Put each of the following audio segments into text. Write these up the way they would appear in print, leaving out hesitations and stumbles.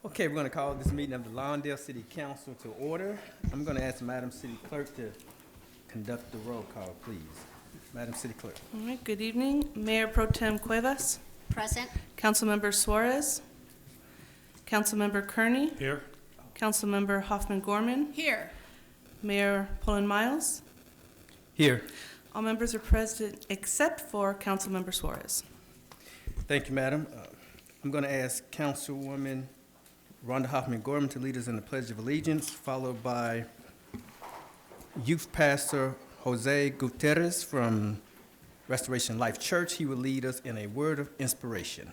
Okay, we're going to call this meeting of the Lawndale City Council to order. I'm going to ask Madam City Clerk to conduct the roll call, please. Madam City Clerk. All right, good evening. Mayor Pro Tem Cuevas. Present. Councilmember Suarez. Councilmember Kearney. Here. Councilmember Hoffman-Gorman. Here. Mayor Pullen-Miles. Here. All members are present except for Councilmember Suarez. Thank you, Madam. I'm going to ask Councilwoman Rhonda Hoffman-Gorman to lead us in the Pledge of Allegiance, followed by Youth Pastor Jose Gutierrez from Restoration Life Church. He will lead us in a word of inspiration.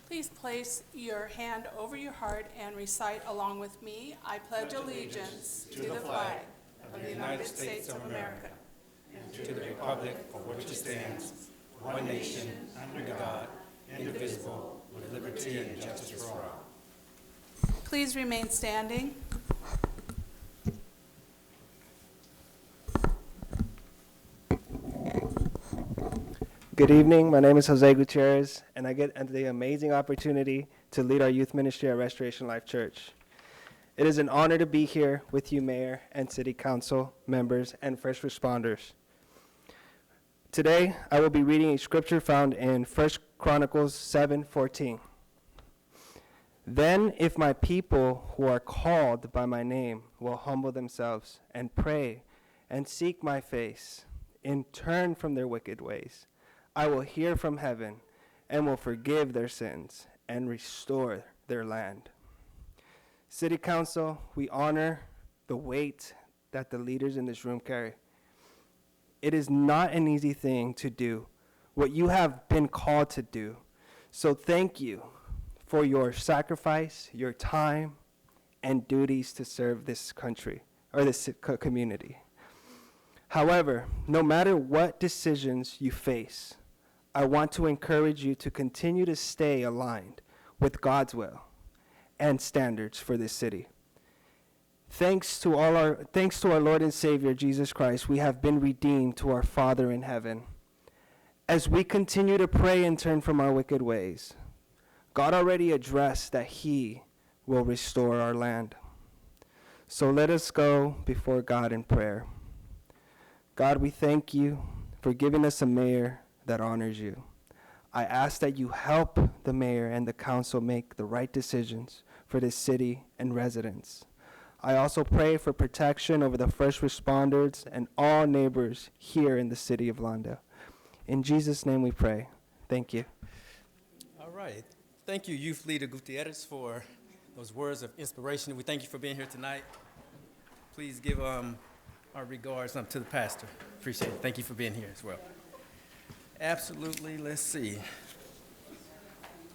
Please place your hand over your heart and recite along with me. I pledge allegiance to the flag of the United States of America and to the republic for which it stands, one nation, under God, indivisible, with liberty and justice for all. Please remain standing. Good evening. My name is Jose Gutierrez, and I get the amazing opportunity to lead our youth ministry at Restoration Life Church. It is an honor to be here with you, Mayor and City Council members and first responders. Today, I will be reading a scripture found in 1 Chronicles 7:14. Then, if my people who are called by my name will humble themselves and pray and seek my face and turn from their wicked ways, I will hear from heaven and will forgive their sins and restore their land. City Council, we honor the weight that the leaders in this room carry. It is not an easy thing to do what you have been called to do. So thank you for your sacrifice, your time, and duties to serve this country or this community. However, no matter what decisions you face, I want to encourage you to continue to stay aligned with God's will and standards for this city. Thanks to our Lord and Savior, Jesus Christ, we have been redeemed to our Father in heaven. As we continue to pray and turn from our wicked ways, God already addressed that He will restore our land. So let us go before God in prayer. God, we thank you for giving us a mayor that honors you. I ask that you help the mayor and the council make the right decisions for this city and residents. I also pray for protection over the first responders and all neighbors here in the city of Lawndale. In Jesus' name we pray. Thank you. All right. Thank you, Youth Leader Gutierrez, for those words of inspiration. We thank you for being here tonight. Please give our regards to the pastor. Appreciate it. Thank you for being here as well. Absolutely. Let's see.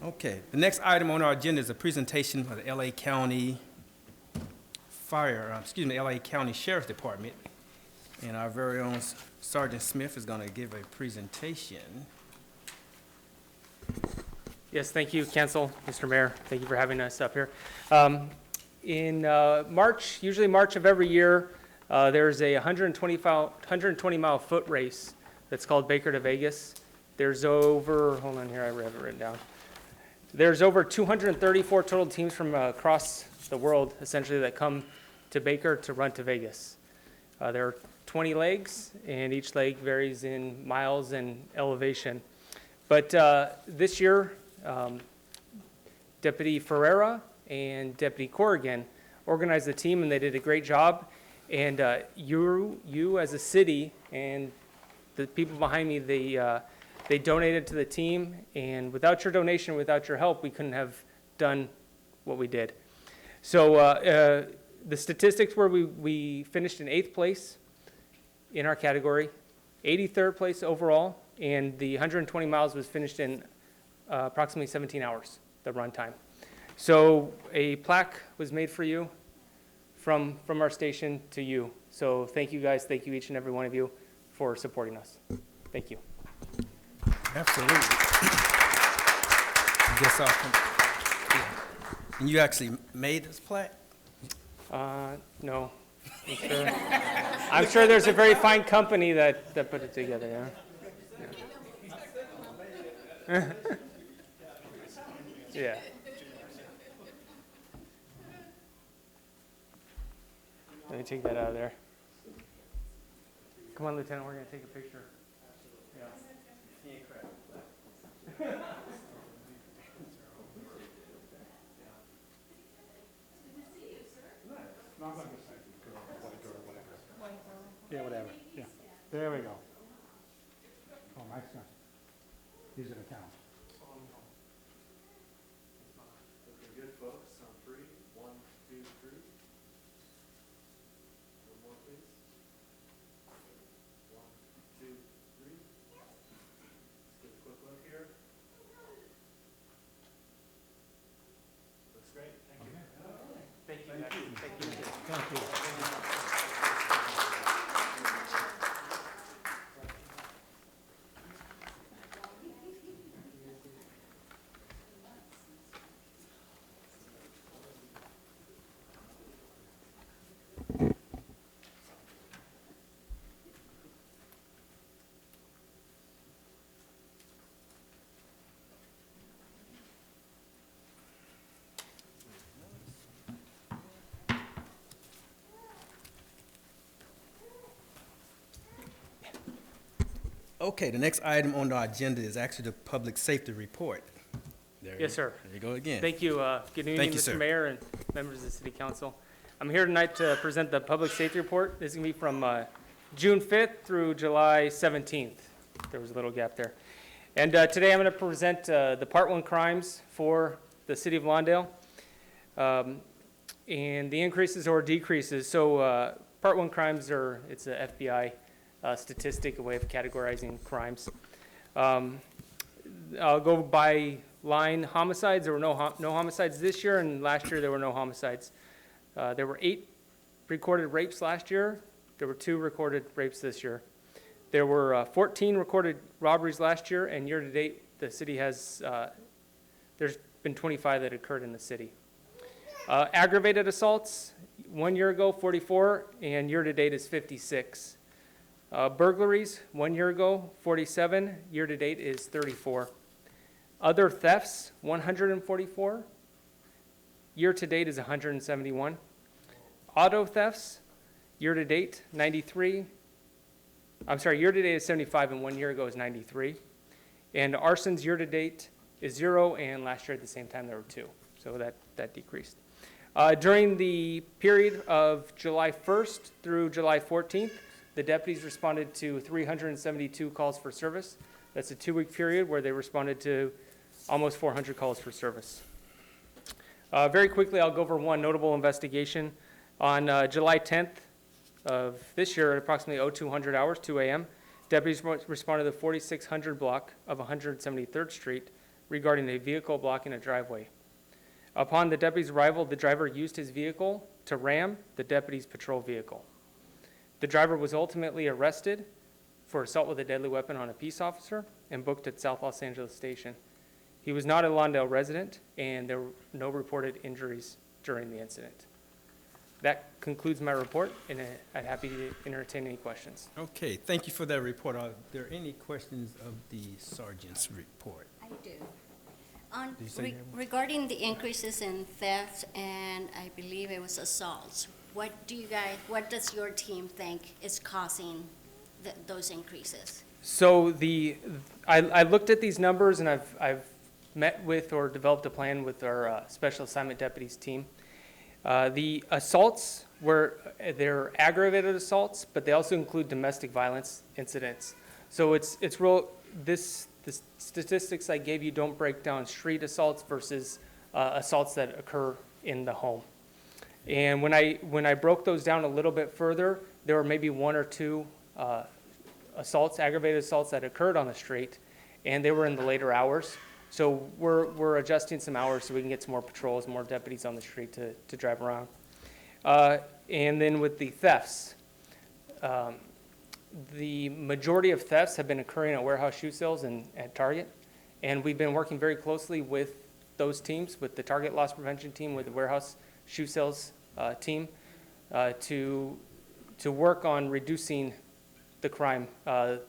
Okay. The next item on our agenda is a presentation of the LA County LA County Sheriff's Department. And our very own Sergeant Smith is going to give a presentation. Yes, thank you, Council, Mr. Mayor. Thank you for having us up here. In March, usually March of every year, there's a 120-mile foot race that's called Baker to Vegas. There's over, hold on here, I have it written down. There's over 234 total teams from across the world, essentially, that come to Baker to run to Vegas. There are 20 legs, and each leg varies in miles and elevation. But this year, Deputy Ferreira and Deputy Corrigan organized the team, and they did a great job. And you as a city and the people behind me, they donated to the team. And without your donation, without your help, we couldn't have done what we did. So the statistics were we finished in 8th place in our category, 83rd place overall, and the 120 miles was finished in approximately 17 hours, the run time. So a plaque was made for you from our station to you. So thank you guys, thank you each and every one of you for supporting us. Thank you. Absolutely. Guess I'll come. Yeah. And you actually made this plaque? No. I'm sure there's a very fine company that put it together, yeah. Yeah. Let me take that out of there. Come on, Lieutenant, we're gonna take a picture. Yeah. Yeah, whatever, yeah. There we go. Oh, nice, nice. These are the towns. Looking good, folks. On three. 1, 2, 3. One more, please. 1, 2, 3. Let's get a quick look here. Looks great. Thank you. Thank you. Thank you. Thank you. Okay, the next item on our agenda is actually the public safety report. Yes, sir. There you go again. Thank you. Good evening, Thank you, Mr. sir. Mayor and members of the City Council. I'm here tonight to present the public safety report. This is going to be from June 5th through July 17th. There was a little gap there. And today I'm going to present the Part 1 crimes for the City of Lawndale and the increases or decreases. So Part 1 crimes it's a FBI statistic, a way of categorizing crimes. I'll go by line homicides. There were no homicides this year, and last year there were no homicides. There were 8 recorded rapes last year. There were 2 recorded rapes this year. There were 14 recorded robberies last year, and year-to-date, the city has, there's been 25 that occurred in the city. Aggravated assaults, 1 year ago, 44, and year-to-date is 56. Burglaries, 1 year ago, 47, year-to-date is 34. Other thefts, 144, year-to-date is 171. Auto thefts, year-to-date, 93. I'm sorry, year-to-date is 75, and 1 year ago is 93. And arsons year-to-date is 0, and last year at the same time there were 2, so that decreased. During the period of July 1st through July 14th, the deputies responded to 372 calls for service. That's a 2-week period where they responded to almost 400 calls for service. Very quickly, I'll go over one notable investigation. On July 10th of this year, at approximately 0200 hours, 2 a.m., deputies responded to the 4600 block of 173rd Street regarding a vehicle blocking a driveway. Upon the deputy's arrival, the driver used his vehicle to ram the deputy's patrol vehicle. The driver was ultimately arrested for assault with a deadly weapon on a peace officer and booked at South Los Angeles Station. He was not a Lawndale resident, and there were no reported injuries during the incident. That concludes my report, and I'd happy to entertain any questions. Okay, thank you for that report. Are there any questions of the sergeant's report? I do. Did you say you had one? Regarding the increases in theft and I believe it was assaults, what does your team think is causing those increases? So I looked at these numbers, and I've met with or developed a plan with our special assignment deputies team. The assaults they're aggravated assaults, but they also include domestic violence incidents. So it's real. The statistics I gave you don't break down street assaults versus assaults that occur in the home. And when I broke those down a little bit further, there were maybe 1 or 2 aggravated assaults that occurred on the street, and they were in the later hours. So we're adjusting some hours so we can get some more patrols, more deputies on the street to drive around. And then with the thefts, the majority of thefts have been occurring at warehouse shoe sales and at Target. And we've been working very closely with those teams, with the Target loss prevention team, with the warehouse shoe sales team, to work on reducing the crime. The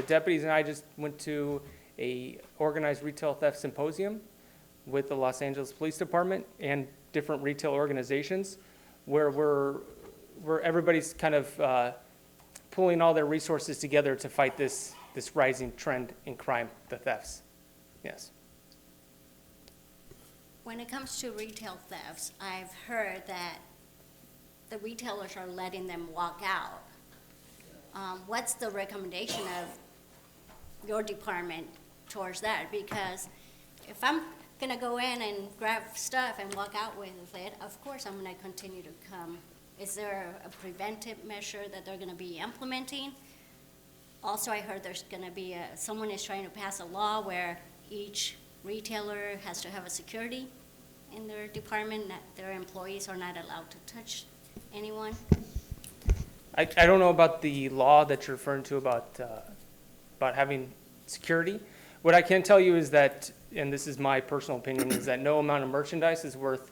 deputies and I just went to a organized retail theft symposium with the Los Angeles Police Department and different retail organizations, where we're everybody's kind of pulling all their resources together to fight this rising trend in crime, the thefts. Yes. When it comes to retail thefts, I've heard that the retailers are letting them walk out. What's the recommendation of your department towards that? Because if I'm gonna go in and grab stuff and walk out with it, of course I'm gonna continue to come. Is there a preventive measure that they're gonna be implementing? Also, I heard there's gonna be someone is trying to pass a law where each retailer has to have a security in their department, that their employees are not allowed to touch anyone. I don't know about the law that you're referring to about having security. What I can tell you is that, and this is my personal opinion, is that no amount of merchandise is worth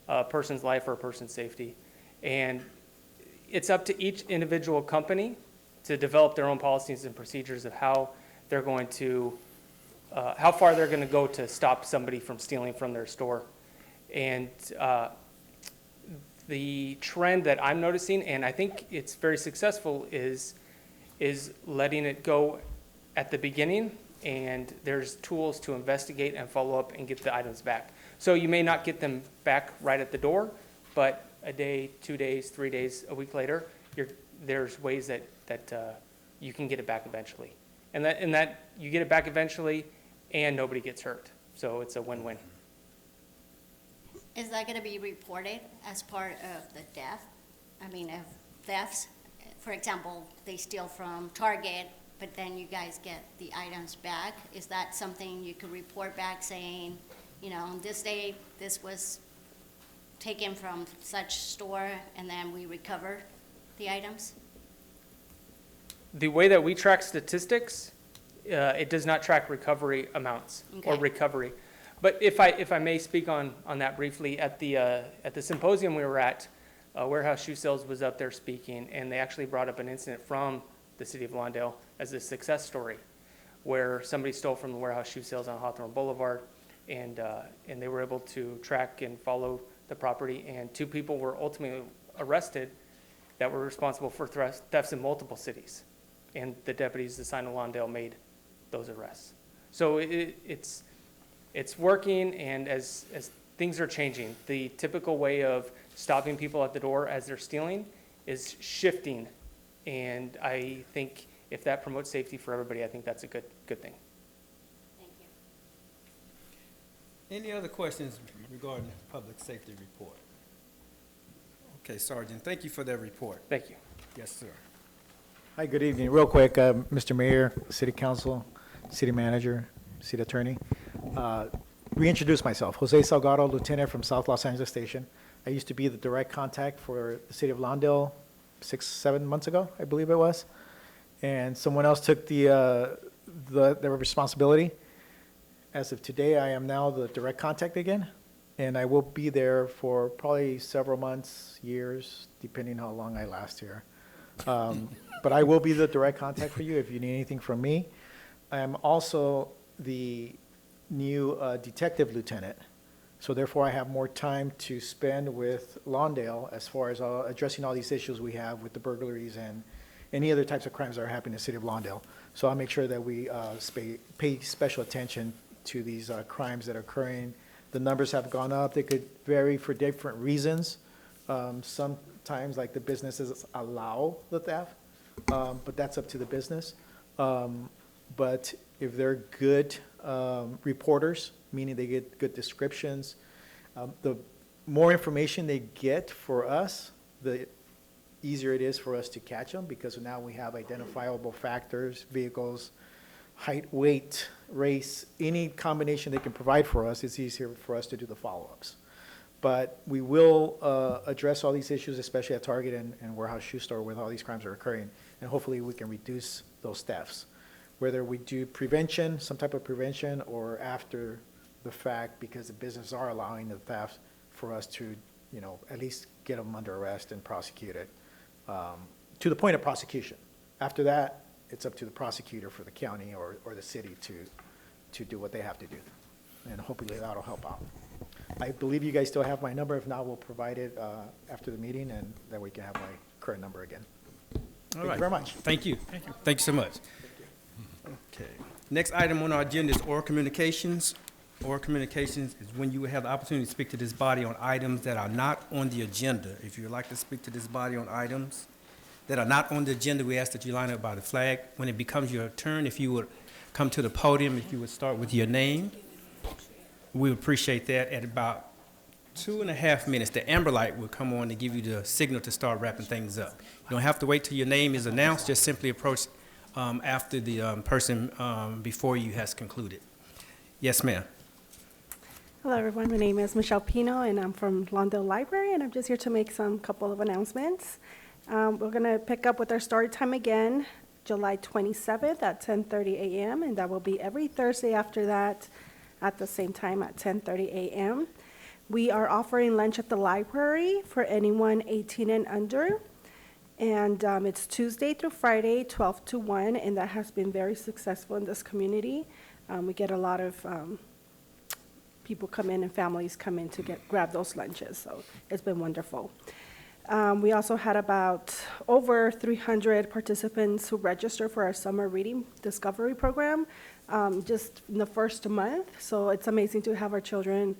a person's life or a person's safety. And it's up to each individual company to develop their own policies and procedures of how they're going to, how far they're going to go to stop somebody from stealing from their store. And the trend that I'm noticing, and I think it's very successful, is letting it go at the beginning, and there's tools to investigate and follow up and get the items back. So you may not get them back right at the door, but a day, 2 days, 3 days, a week later, there's ways that you can get it back eventually. And that you get it back eventually and nobody gets hurt. So it's a win-win. Is that gonna be reported as part of the of thefts? For example, they steal from Target, but then you guys get the items back. Is that something you could report back saying, on this day, this was taken from such store, and then we recovered the items? The way that we track statistics, it does not track recovery amounts or Okay. recovery. But if I may speak on that briefly, at the symposium we were at, Warehouse Shoe Sales was up there speaking, and they actually brought up an incident from the city of Lawndale as a success story, where somebody stole from the Warehouse Shoe Sales on Hawthorne Boulevard, and they were able to track and follow the property, and 2 people were ultimately arrested that were responsible for thefts in multiple cities, and the deputies assigned to Lawndale made those arrests. So it's working, and as things are changing, the typical way of stopping people at the door as they're stealing is shifting, and I think if that promotes safety for everybody, I think that's a good thing. Thank you. Any other questions regarding the public safety report? Okay, Sergeant, thank you for that report. Thank you. Yes, sir. Hi, good evening. Real quick, Mr. Mayor, City Council, City Manager, City Attorney. Reintroduce myself. Jose Salgado, Lieutenant from South Los Angeles Station. I used to be the direct contact for the City of Lawndale 6-7 months ago, I believe it was. And someone else took the responsibility. As of today, I am now the direct contact again, and I will be there for probably several months, years, depending how long I last here. But I will be the direct contact for you if you need anything from me. I am also the new detective lieutenant, so therefore I have more time to spend with Lawndale as far as addressing all these issues we have with the burglaries and any other types of crimes that are happening in the city of Lawndale. So I'll make sure that we pay special attention to these crimes that are occurring. The numbers have gone up. They could vary for different reasons. Sometimes, like, the businesses allow the theft, but that's up to the business. But if they're good reporters, meaning they get good descriptions, the more information they get for us, the easier it is for us to catch them, because now we have identifiable factors, vehicles, height, weight, race, any combination they can provide for us, it's easier for us to do the follow-ups. But we will address all these issues, especially at Target and Warehouse Shoe Store, where all these crimes are occurring, and hopefully we can reduce those thefts. Whether we do prevention, some type of prevention, or after the fact, because the businesses are allowing the theft, for us to, at least get them under arrest and prosecuted, to the point of prosecution. After that, it's up to the prosecutor for the county or the city to do what they have to do. And hopefully that'll help out. I believe you guys still have my number. If not, we'll provide it after the meeting, and then we can have my current number again. Thank you very much. Thank you. Thank you so much. Okay. Next item on our agenda is oral communications. Oral communications is when you will have the opportunity to speak to this body on items that are not on the agenda. If you would like to speak to this body on items that are not on the agenda, we ask that you line up by the flag. When it becomes your turn, if you would come to the podium, if you would start with your name, we would appreciate that. At about 2.5 minutes, the amber light will come on to give you the signal to start wrapping things up. You don't have to wait till your name is announced. Just simply approach after the person before you has concluded. Yes, ma'am. Hello, everyone. My name is Michelle Pino, and I'm from Lawndale Library, and I'm just here to make some couple of announcements. We're going to pick up with our story time again, July 27th at 10:30 a.m., and that will be every Thursday after that at the same time at 10:30 a.m. We are offering lunch at the library for anyone 18 and under, and it's Tuesday through Friday, 12 to 1, and that has been very successful in this community. We get a lot of people come in and families come in to grab those lunches, so it's been wonderful. We also had about over 300 participants who registered for our summer reading discovery program just in the first month, so it's amazing to have our children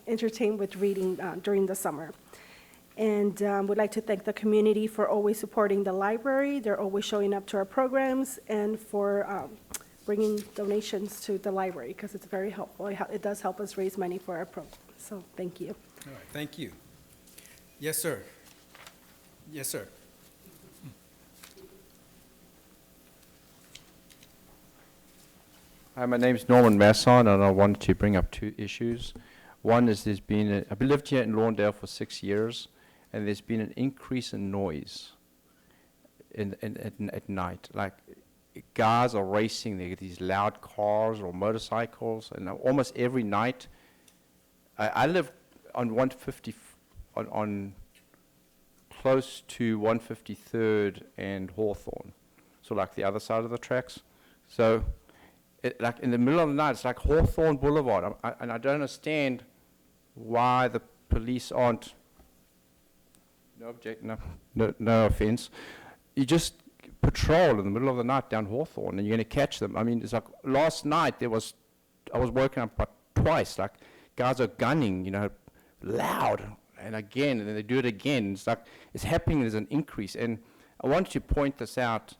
entertained with reading during the summer. And we'd like to thank the community for always supporting the library. They're always showing up to our programs and for bringing donations to the library because it's very helpful. It does help us raise money for our program. So thank you. All right, thank you. Yes, sir. Yes, sir. Hi, my name is Norman Masson, and I wanted to bring up two issues. One is I've lived here in Lawndale for 6 years, and there's been an increase in noise at night. Like, guys are racing, they get these loud cars or motorcycles, and almost every night. I live on 150, on close to 153rd and Hawthorne, so like the other side of the tracks. So, like in the middle of the night, it's like Hawthorne Boulevard, and I don't understand why the police aren't. No offense. You just patrol in the middle of the night down Hawthorne, and you're going to catch them. I mean, it's like last night I was woken up by twice. Like guys are gunning, loud, and again, and then they do it again. It's like it's happening. There's an increase, and I want to point this out.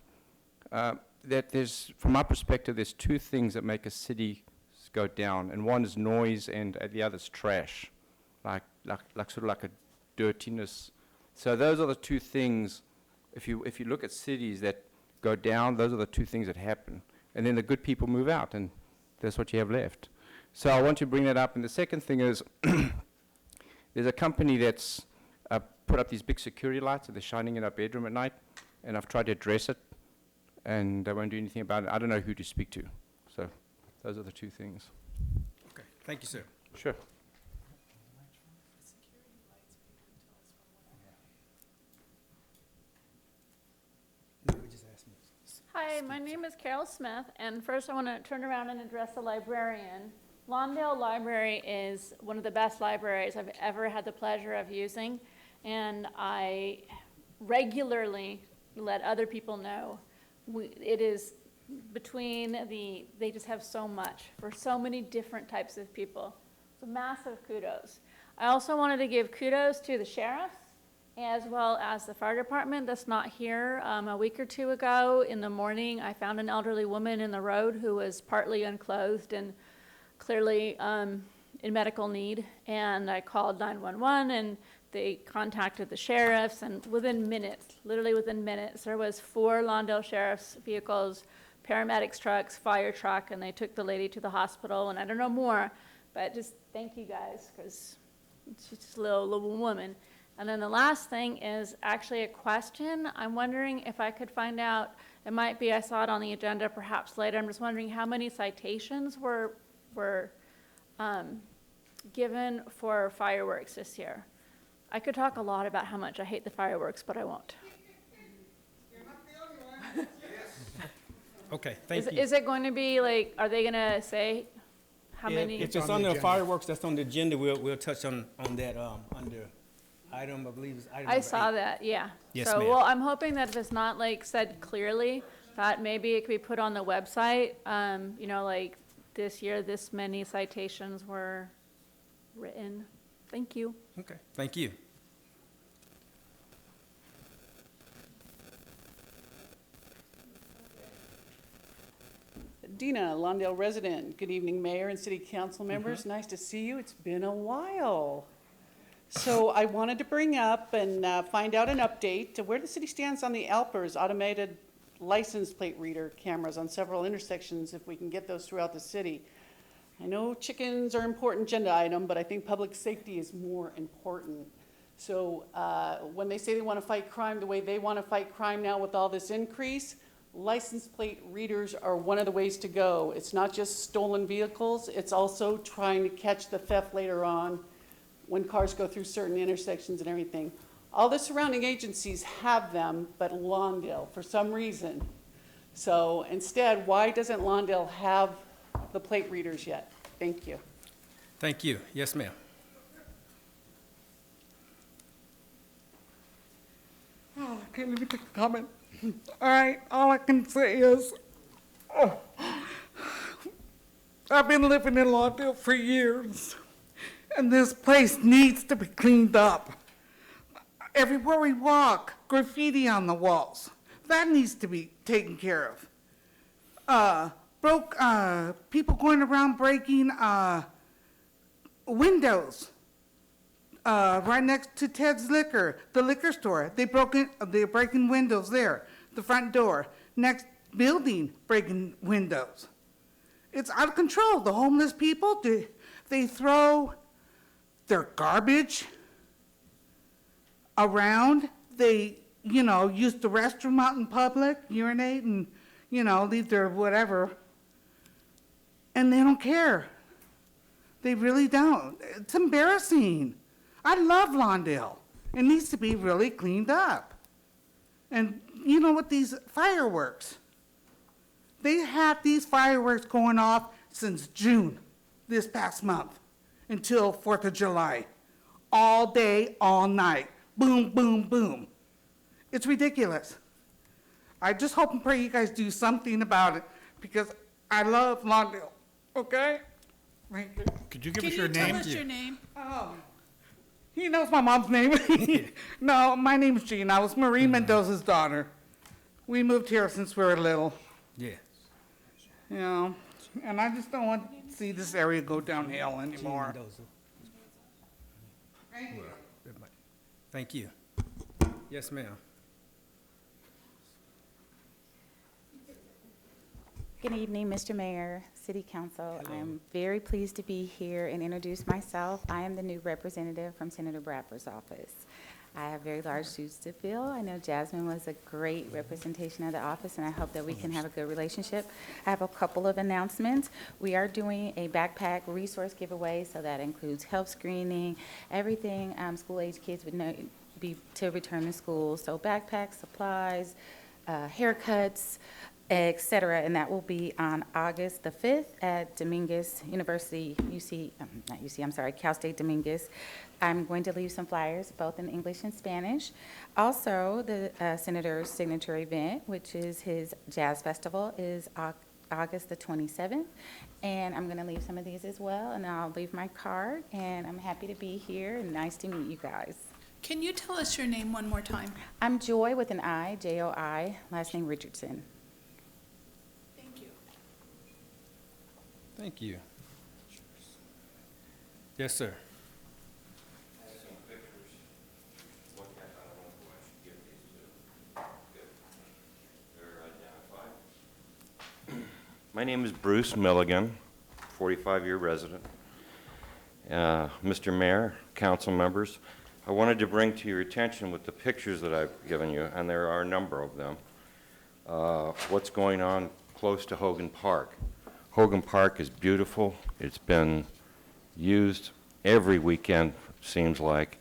That there's, from my perspective, there's two things that make a city go down, and one is noise, and the other is trash, like sort of like a dirtiness. So those are the two things. If you look at cities that go down, those are the two things that happen, and then the good people move out, and that's what you have left. So I want to bring that up. And the second thing is, there's a company that's put up these big security lights that they're shining in our bedroom at night, and I've tried to address it, and they won't do anything about it. I don't know who to speak to. So those are the two things. Okay, thank you, sir. Sure. Hi, my name is Carol Smith, and first I want to turn around and address the librarian. Lawndale Library is one of the best libraries I've ever had the pleasure of using, and I regularly let other people know. It is they just have so much for so many different types of people. So massive kudos. I also wanted to give kudos to the sheriffs as well as the fire department that's not here. A week or two ago in the morning, I found an elderly woman in the road who was partly unclothed and clearly in medical need. And I called 911 and they contacted the sheriffs, and within minutes, literally within minutes, there was 4 Lawndale Sheriff's vehicles, paramedics trucks, fire truck, and they took the lady to the hospital. And I don't know more, but just thank you guys, because she's just a little woman. And then the last thing is actually a question. I'm wondering if I could find out, it might be I saw it on the agenda perhaps later, I'm just wondering how many citations were given for fireworks this year. I could talk a lot about how much I hate the fireworks, but I won't. You're not the only one. Okay, thank you. Is it going to be like, are they going to say How many? If It's it's on on the the agenda. fireworks, that's on the agenda, we'll touch on that, under item, I believe it's item I number saw 8. that, yeah. Yes, So, ma'am. well, I'm hoping that if it's not like said clearly, that maybe it could be put on the website, you know, like this year, this many citations were written. Thank you. Okay, thank you. Dina, Lawndale resident. Good evening, Mayor and City Council members. Nice to see you. It's been a while. So I wanted to bring up and find out an update to where the city stands on the Alpers automated license plate reader cameras on several intersections, if we can get those throughout the city. I know chickens are an important agenda item, but I think public safety is more important. So when they say they want to fight crime the way they want to fight crime now with all this increase, license plate readers are one of the ways to go. It's not just stolen vehicles, it's also trying to catch the theft later on when cars go through certain intersections and everything. All the surrounding agencies have them, but Lawndale, for some reason. So instead, why doesn't Lawndale have the plate readers yet? Thank you. Thank you. Yes, ma'am. Okay, let me take a comment. All right, all I can say is, I've been living in Lawndale for years, and this place needs to be cleaned up. Everywhere we walk, graffiti on the walls. That needs to be taken care of. People going around breaking windows. Right next to Ted's Liquor, the liquor store. They're breaking windows there. The front door. Next building, breaking windows. It's out of control. The homeless people, they throw their garbage around. They, use the restroom out in public, urinate and, leave their whatever. And they don't care. They really don't. It's embarrassing. I love Lawndale. It needs to be really cleaned up. And you know what, these fireworks, they had these fireworks going off since June, this past month, until 4th of July. All day, all night. Boom, boom, boom. It's ridiculous. I just hope and pray you guys do something about it, because I love Lawndale, okay? Thank you. Could you give Can us you your tell name? us your name? He knows my mom's name. No, my name's Jean. I was Marie Mendoza's daughter. We moved here since we were little, Yeah. and I just don't want to see this area go downhill anymore. Thank you. Yes, ma'am. Good evening, Mr. Mayor, City Council. I am very pleased to be here and introduce myself. I am the new representative from Senator Bradford's office. I have very large shoes to fill. I know Jasmine was a great representation of the office, and I hope that we can have a good relationship. I have a couple of announcements. We are doing a backpack resource giveaway, so that includes health screening, everything school-age kids would be to return to school. So backpacks, supplies, haircuts, etc., and that will be on August the 5th at Dominguez University, Cal State Dominguez. I'm going to leave some flyers, both in English and Spanish. Also, the Senator's signature event, which is his jazz festival, is August the 27th, and I'm going to leave some of these as well, and I'll leave my card, and I'm happy to be here, and nice to meet you guys. Can you tell us your name one more time? I'm Joy with an I, J-O-I, last name Richardson. Thank you. Thank you. Yes, sir. My name is Bruce Milligan, 45-year resident. Mr. Mayor, council members, I wanted to bring to your attention with the pictures that I've given you, and there are a number of them, what's going on close to Hogan Park. Hogan Park is beautiful. It's been used every weekend, seems like,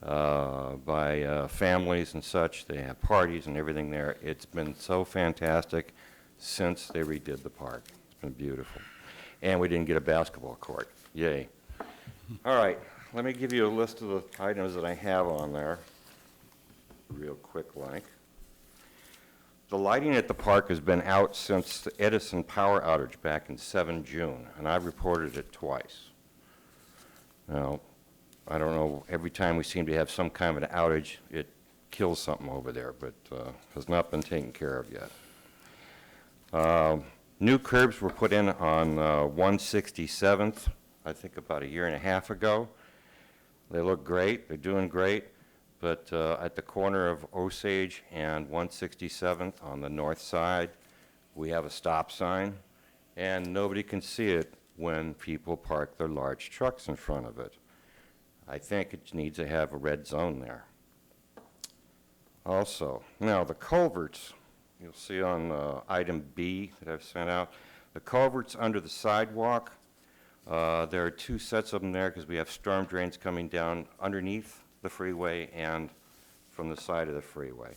by families and such. They have parties and everything there. It's been so fantastic since they redid the park. It's been beautiful. And we didn't get a basketball court. Yay. All right, let me give you a list of the items that I have on there, real quick like. The lighting at the park has been out since the Edison power outage back in 7 June, and I've reported it twice. Now, I don't know, every time we seem to have some kind of an outage, it kills something over there, but has not been taken care of yet. New curbs were put in on 167th, I think about a year and a half ago. They look great, they're doing great, but at the corner of Osage and 167th on the north side, we have a stop sign, and nobody can see it when people park their large trucks in front of it. I think it needs to have a red zone there. Also, now the culverts, you'll see on item B that I've sent out, the culverts under the sidewalk, there are 2 sets of them there because we have storm drains coming down underneath the freeway and from the side of the freeway.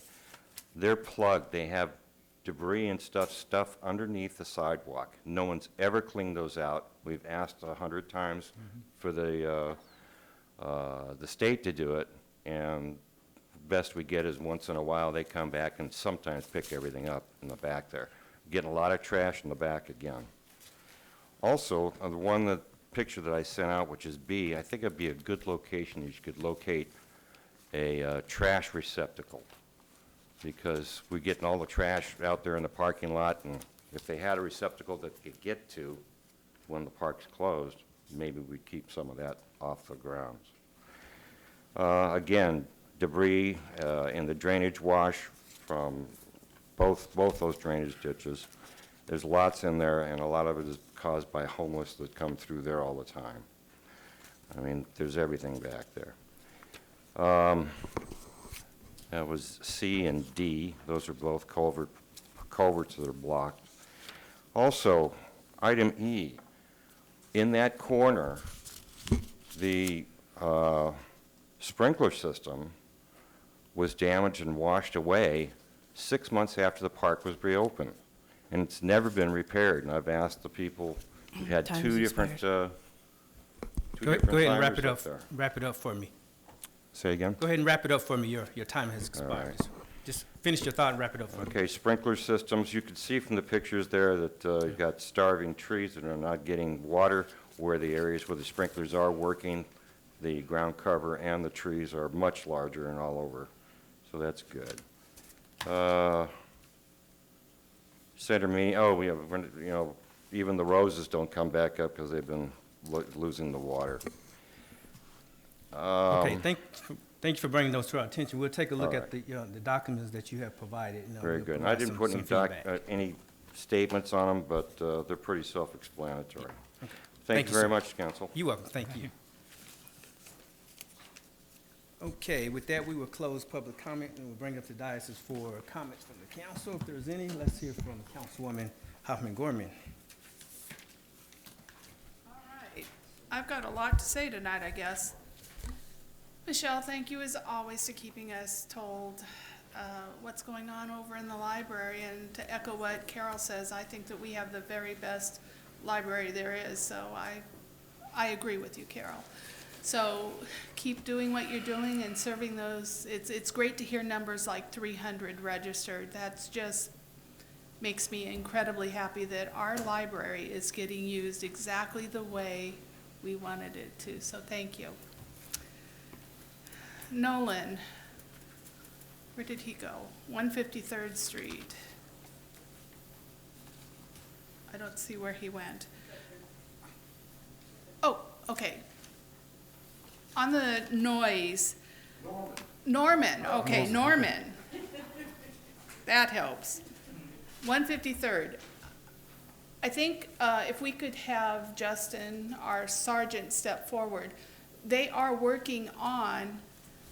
They're plugged. They have debris and stuff underneath the sidewalk. No one's ever cleaned those out. We've asked 100 times for the state to do it, and best we get is once in a while they come back and sometimes pick everything up in the back there. Getting a lot of trash in the back again. Also, the picture that I sent out, which is B, I think it'd be a good location. You could locate a trash receptacle, because we're getting all the trash out there in the parking lot, and if they had a receptacle that they could get to when the park's closed, maybe we'd keep some of that off the grounds. Again, debris in the drainage wash from both those drainage ditches. There's lots in there, and a lot of it is caused by homeless that come through there all the time. I mean, there's everything back there. That was C and D. Those are both culverts that are blocked. Also, item E, in that corner, the sprinkler system was damaged and washed away 6 months after the park was reopened, and it's never been repaired. And I've asked the people, we had Time's two different expired. Go ahead and wrap timers it up. there. Wrap it up for me. Say again? Go ahead and wrap it up for me. Your time has expired. right. Just finish your thought and wrap it up for me. Okay, sprinkler systems, you can see from the pictures there that you've got starving trees that are not getting water, where the areas where the sprinklers are working, the ground cover and the trees are much larger and all over, so that's good. Center meeting, oh, we have, you know, even the roses don't come back up because they've been losing the water. Okay, thank you for bringing those to our attention. We'll take a look all at the documents that you have provided. Very we'll good. And I provide didn't put some any any statements on them, but they're pretty self-explanatory. Okay. Thank you sir. very much, Council. You're welcome. Thank you. Okay, with that, we will close public comment and we'll bring up the diocese for comments from the council. If there's any, let's hear from Councilwoman Hoffman-Gorman. All right. I've got a lot to say tonight, I guess. Michelle, thank you as always to keeping us told what's going on over in the library. And to echo what Carol says, I think that we have the very best library there is. So I agree with you, Carol. So keep doing what you're doing and serving those. It's great to hear numbers like 300 registered. That's just makes me incredibly happy that our library is getting used exactly the way we wanted it to. So thank you. Nolan, where did he go? 153rd Street. I don't see where he went. Oh, okay. On the noise. Norman, okay, Norman. That helps. 153rd. I think if we could have Justin, our sergeant, step forward. They are working on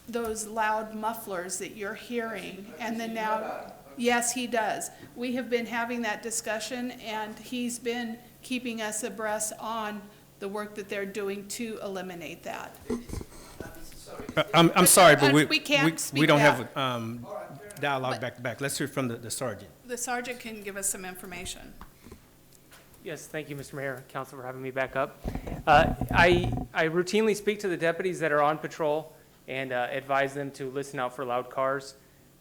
those loud mufflers that you're hearing, and then now, yes, he does. We have been having that discussion, and he's been keeping us abreast on the work that they're doing to eliminate that. I'm sorry, but We can't speak we don't that. have dialogue back to back. Let's hear from the sergeant. The sergeant can give us some information. Yes, thank you, Mr. Mayor, Council, for having me back up. I routinely speak to the deputies that are on patrol and advise them to listen out for loud cars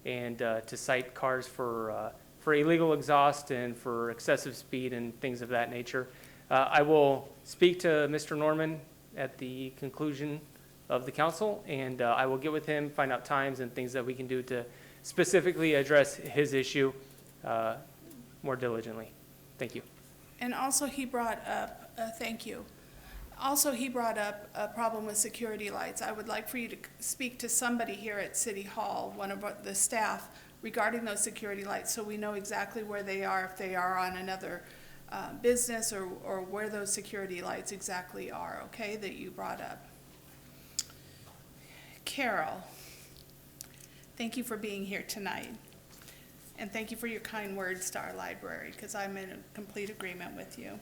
and to cite cars for illegal exhaust and for excessive speed and things of that nature. I will speak to Mr. Norman at the conclusion of the council, and I will get with him, find out times and things that we can do to specifically address his issue more diligently. Thank you. And also he brought up, thank you. Also, he brought up a problem with security lights. I would like for you to speak to somebody here at City Hall, one of the staff, regarding those security lights, so we know exactly where they are, if they are on another business, or where those security lights exactly are, okay, that you brought up. Carol, thank you for being here tonight. And thank you for your kind words to our library, because I'm in complete agreement with you.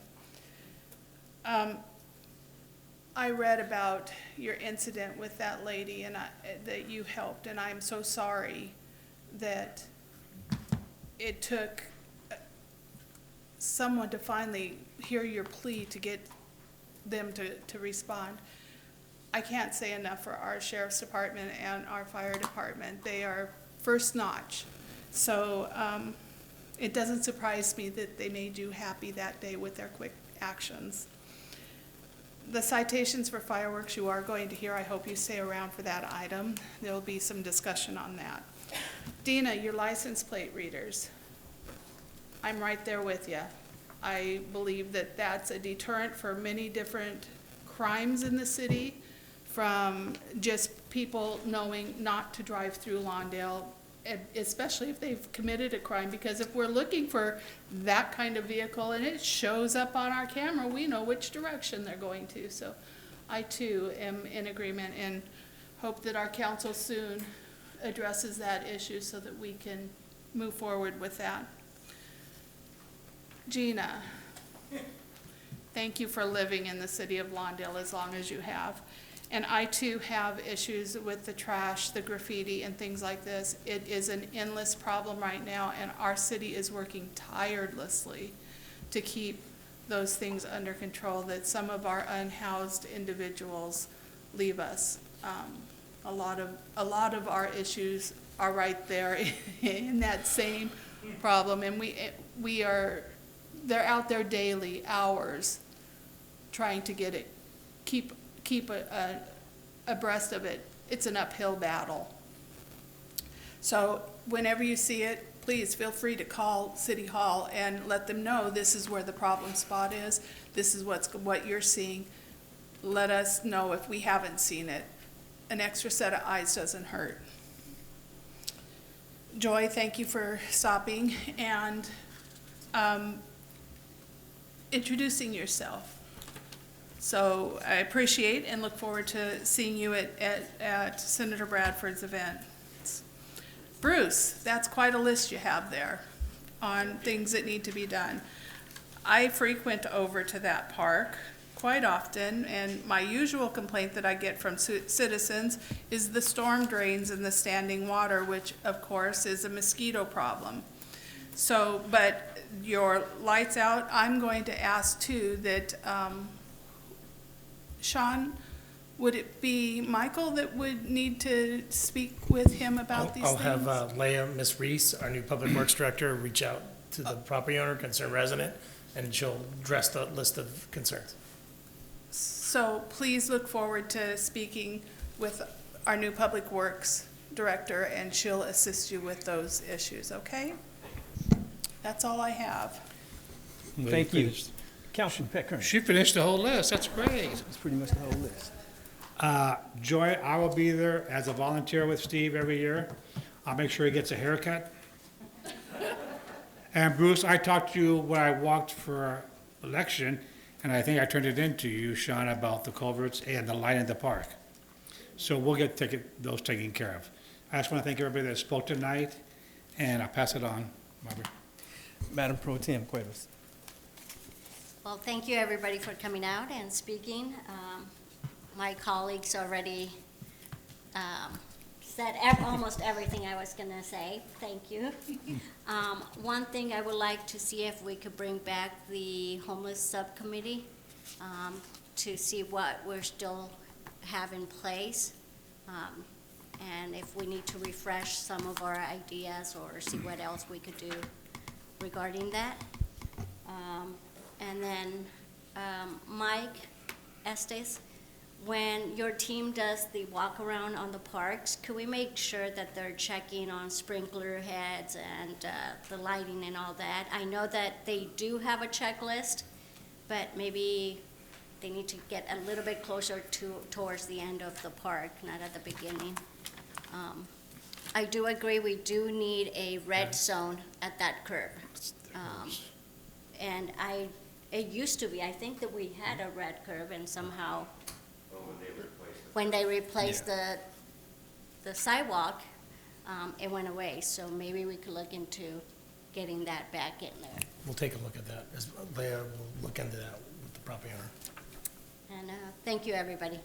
I read about your incident with that lady and that you helped, and I'm so sorry that it took someone to finally hear your plea to get them to respond. I can't say enough for our sheriff's department and our fire department. They are first notch. So it doesn't surprise me that they made you happy that day with their quick actions. The citations for fireworks you are going to hear, I hope you stay around for that item. There will be some discussion on that. Dina, your license plate readers, I'm right there with you. I believe that that's a deterrent for many different crimes in the city, from just people knowing not to drive through Lawndale, especially if they've committed a crime, because if we're looking for that kind of vehicle and it shows up on our camera, we know which direction they're going to. So I too am in agreement and hope that our council soon addresses that issue so that we can move forward with that. Gina, thank you for living in the city of Lawndale as long as you have. And I too have issues with the trash, the graffiti, and things like this. It is an endless problem right now, and our city is working tirelessly to keep those things under control that some of our unhoused individuals leave us. A lot of our issues are right there in that same problem, and they're out there daily, hours, trying to get it, keep abreast of it. It's an uphill battle. So whenever you see it, please feel free to call City Hall and let them know this is where the problem spot is. This is what you're seeing. Let us know if we haven't seen it. An extra set of eyes doesn't hurt. Joy, thank you for stopping and introducing yourself. So I appreciate and look forward to seeing you at Senator Bradford's event. Bruce, that's quite a list you have there on things that need to be done. I frequent over to that park quite often, and my usual complaint that I get from citizens is the storm drains and the standing water, which of course is a mosquito problem. So, but your lights out, I'm going to ask too that, Sean, would it be Michael that would need to speak with him about these things? I'll have Leah, Ms. Reese, our new Public Works Director, reach out to the property owner, concerned resident, and she'll address the list of concerns. So please look forward to speaking with our new Public Works Director, and she'll assist you with those issues, okay? That's all I have. Thank you. Councilman Pecker. She finished the whole list, that's great. That's pretty much the whole list. Joy, I will be there as a volunteer with Steve every year. I'll make sure he gets a haircut. And Bruce, I talked to you when I walked for election, and I think I turned it into you, Sean, about the culverts and the light in the park. So we'll get those taken care of. I just want to thank everybody that spoke tonight, and I'll pass it on. Barbara. Madam Pro Tem Cuevas. Well, thank you, everybody, for coming out and speaking. My colleagues already said almost everything I was gonna say. Thank you. One thing I would like to see if we could bring back the homeless subcommittee, to see what we're still have in place. And if we need to refresh some of our ideas or see what else we could do regarding that. And then, Mike Estes, when your team does the walk around on the parks, could we make sure that they're checking on sprinkler heads and the lighting and all that? I know that they do have a checklist, but maybe they need to get a little bit closer towards the end of the park, not at the beginning. I do agree, we do need a red zone at that curb. And it used to be, I think that we had a red curb and somehow, when they replaced the sidewalk, it went away. So maybe we could look into getting that back in there. We'll take a look at that. Leah will look into that with the property owner. And thank you, everybody.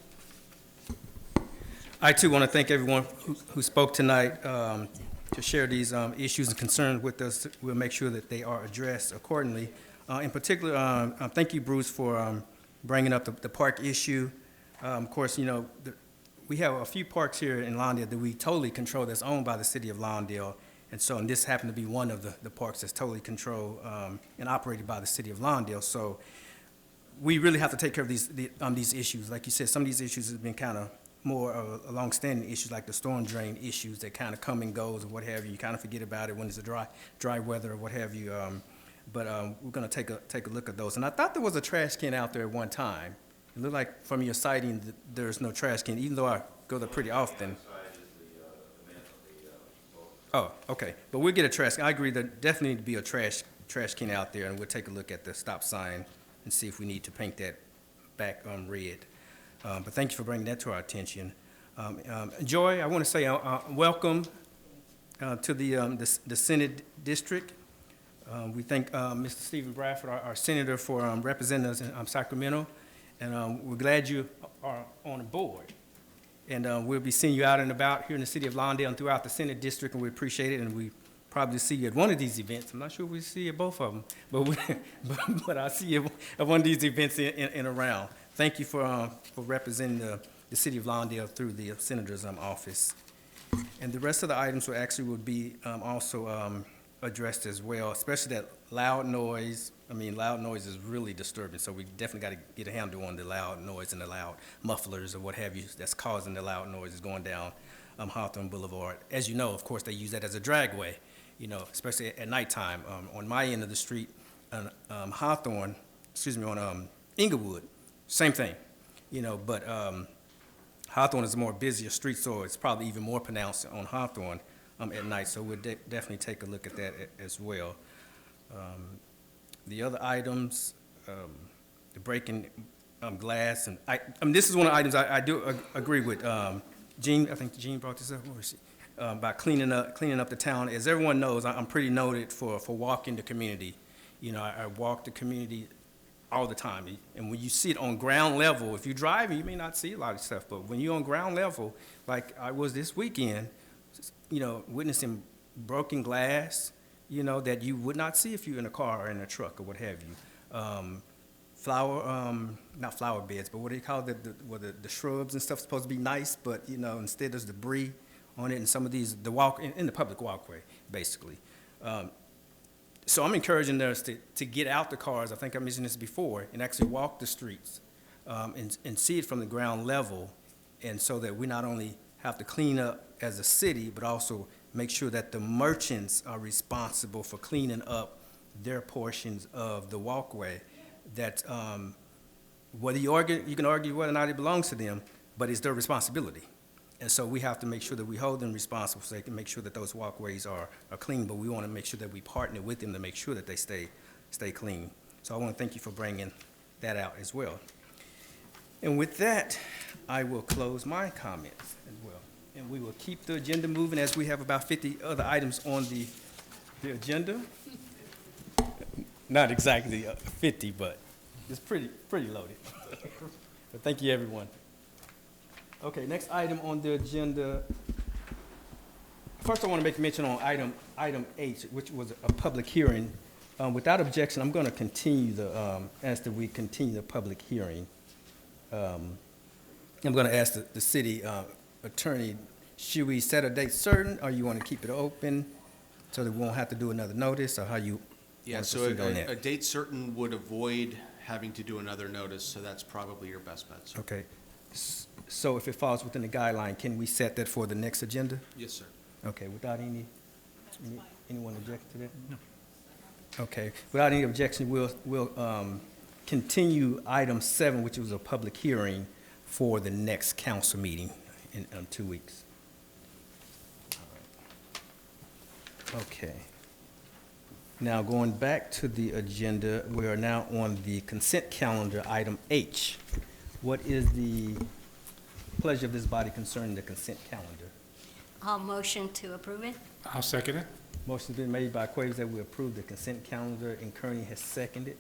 I too want to thank everyone who spoke tonight to share these issues and concerns with us. We'll make sure that they are addressed accordingly. In particular, thank you, Bruce, for bringing up the park issue. Of course, you know, we have a few parks here in Lawndale that we totally control that's owned by the city of Lawndale. And this happened to be one of the parks that's totally controlled and operated by the city of Lawndale. So we really have to take care of these issues. Like you said, some of these issues have been kind of more long-standing issues, like the storm drain issues that kind of come and goes or what have you. You kind of forget about it when it's a dry weather or what have you. But we're going to take a look at those. And I thought there was a trash can out there at one time. It looked like from your sighting that there's no trash can, even though I go there pretty often. Oh, okay. But we'll get a trash can. I agree there definitely need to be a trash can out there, and we'll take a look at the stop sign and see if we need to paint that back red. But thank you for bringing that to our attention. Joy, I want to say welcome to the Senate District. We thank Mr. Stephen Bradford, our senator, for representing us in Sacramento, and we're glad you are on the board. And we'll be seeing you out and about here in the city of Lawndale and throughout the Senate District, and we appreciate it, and we probably see you at one of these events. I'm not sure we see you at both of them, but I'll see you at one of these events in around. Thank you for representing the city of Lawndale through the senator's office. And the rest of the items will be also addressed as well, especially that loud noise. I mean, loud noise is really disturbing, so we definitely got to get a handle on the loud noise and the loud mufflers or what have you that's causing the loud noises going down Hawthorne Boulevard. As you know, of course, they use that as a dragway, you know, especially at nighttime. On my end of the street, on Inglewood, same thing, you know, but Hawthorne is a more busier street, so it's probably even more pronounced on Hawthorne at night, so we'll definitely take a look at that as well. The other items, the breaking glass, and this is one of the items I do agree with. Gene, I think Gene brought this up, where is she? About cleaning up the town. As everyone knows, I'm pretty noted for walking the community. You know, I walk the community all the time. And when you see it on ground level, if you're driving, you may not see a lot of stuff, but when you're on ground level, like I was this weekend, you know, witnessing broken glass, you know, that you would not see if you're in a car or in a truck or what have you. Not flower beds, but what do you call it? The shrubs and stuff supposed to be nice, but, you know, instead there's debris on it, and some of these, in the public walkway, basically. So I'm encouraging us to get out the cars, I think I mentioned this before, and actually walk the streets and see it from the ground level, and so that we not only have to clean up as a city, but also make sure that the merchants are responsible for cleaning up their portions of the walkway. That whether you can argue whether or not it belongs to them, but it's their responsibility. And so we have to make sure that we hold them responsible so they can make sure that those walkways are clean, but we want to make sure that we partner with them to make sure that they stay clean. So I want to thank you for bringing that out as well. And with that, I will close my comments as well. And we will keep the agenda moving as we have about 50 other items on the agenda. Not exactly 50, but it's pretty loaded. But thank you, everyone. Okay, next item on the agenda First, I want to make mention on item H, which was a public hearing. Without objection, I'm going to continue ask that we continue the public hearing. I'm going to ask the city attorney, should we set a date certain, or you want to keep it open so that we won't have to do another notice, or how you Yeah, want to so proceed on that? a date certain would avoid having to do another notice, so that's probably your best bet, sir. Okay. So if it falls within the guideline, can we set that for the next agenda? Yes, sir. Okay, without anyone objecting to that? No. Okay, without any objection, we'll continue item 7, which was a public hearing, for the next council meeting in 2 weeks. Okay. Now, going back to the agenda, we are now on the consent calendar, item H. What is the pleasure of this body concerning the consent calendar? I'll motion to approve it. I'll second it. Motion's been made by Cuevas that we approve the consent calendar, and Kearney has seconded.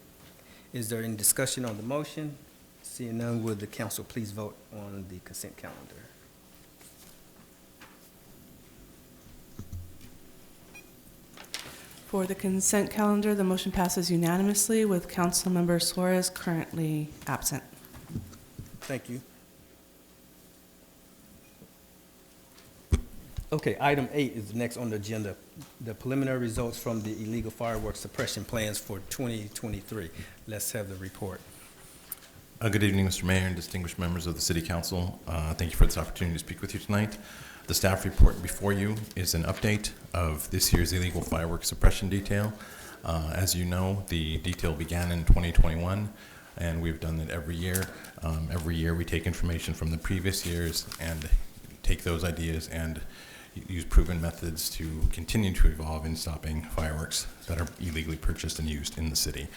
Is there any discussion on the motion? Seeing none, would the council please vote on the consent calendar? For the consent calendar, the motion passes unanimously with Councilmember Suarez currently absent. Thank you. Okay, item 8 is next on the agenda. The preliminary results from the illegal fireworks suppression plans for 2023. Let's have the report. Good evening, Mr. Mayor and distinguished members of the City Council. Thank you for this opportunity to speak with you tonight. The staff report before you is an update of this year's illegal fireworks suppression detail. As you know, the detail began in 2021, and we've done it every year. Every year we take information from the previous years and take those ideas and use proven methods to continue to evolve in stopping fireworks that are illegally purchased and used in the city.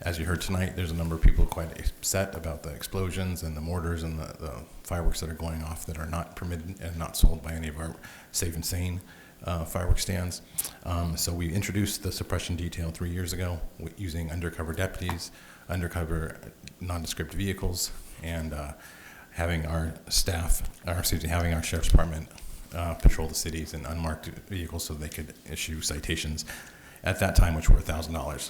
As you heard tonight, there's a number of people quite upset about the explosions and the mortars and the fireworks that are going off that are not permitted and not sold by any of our safe and sane fireworks stands. So we introduced the suppression detail 3 years ago using undercover deputies, undercover nondescript vehicles, and having our staff, having our sheriff's department patrol the cities in unmarked vehicles so they could issue citations at that time, which were $1,000.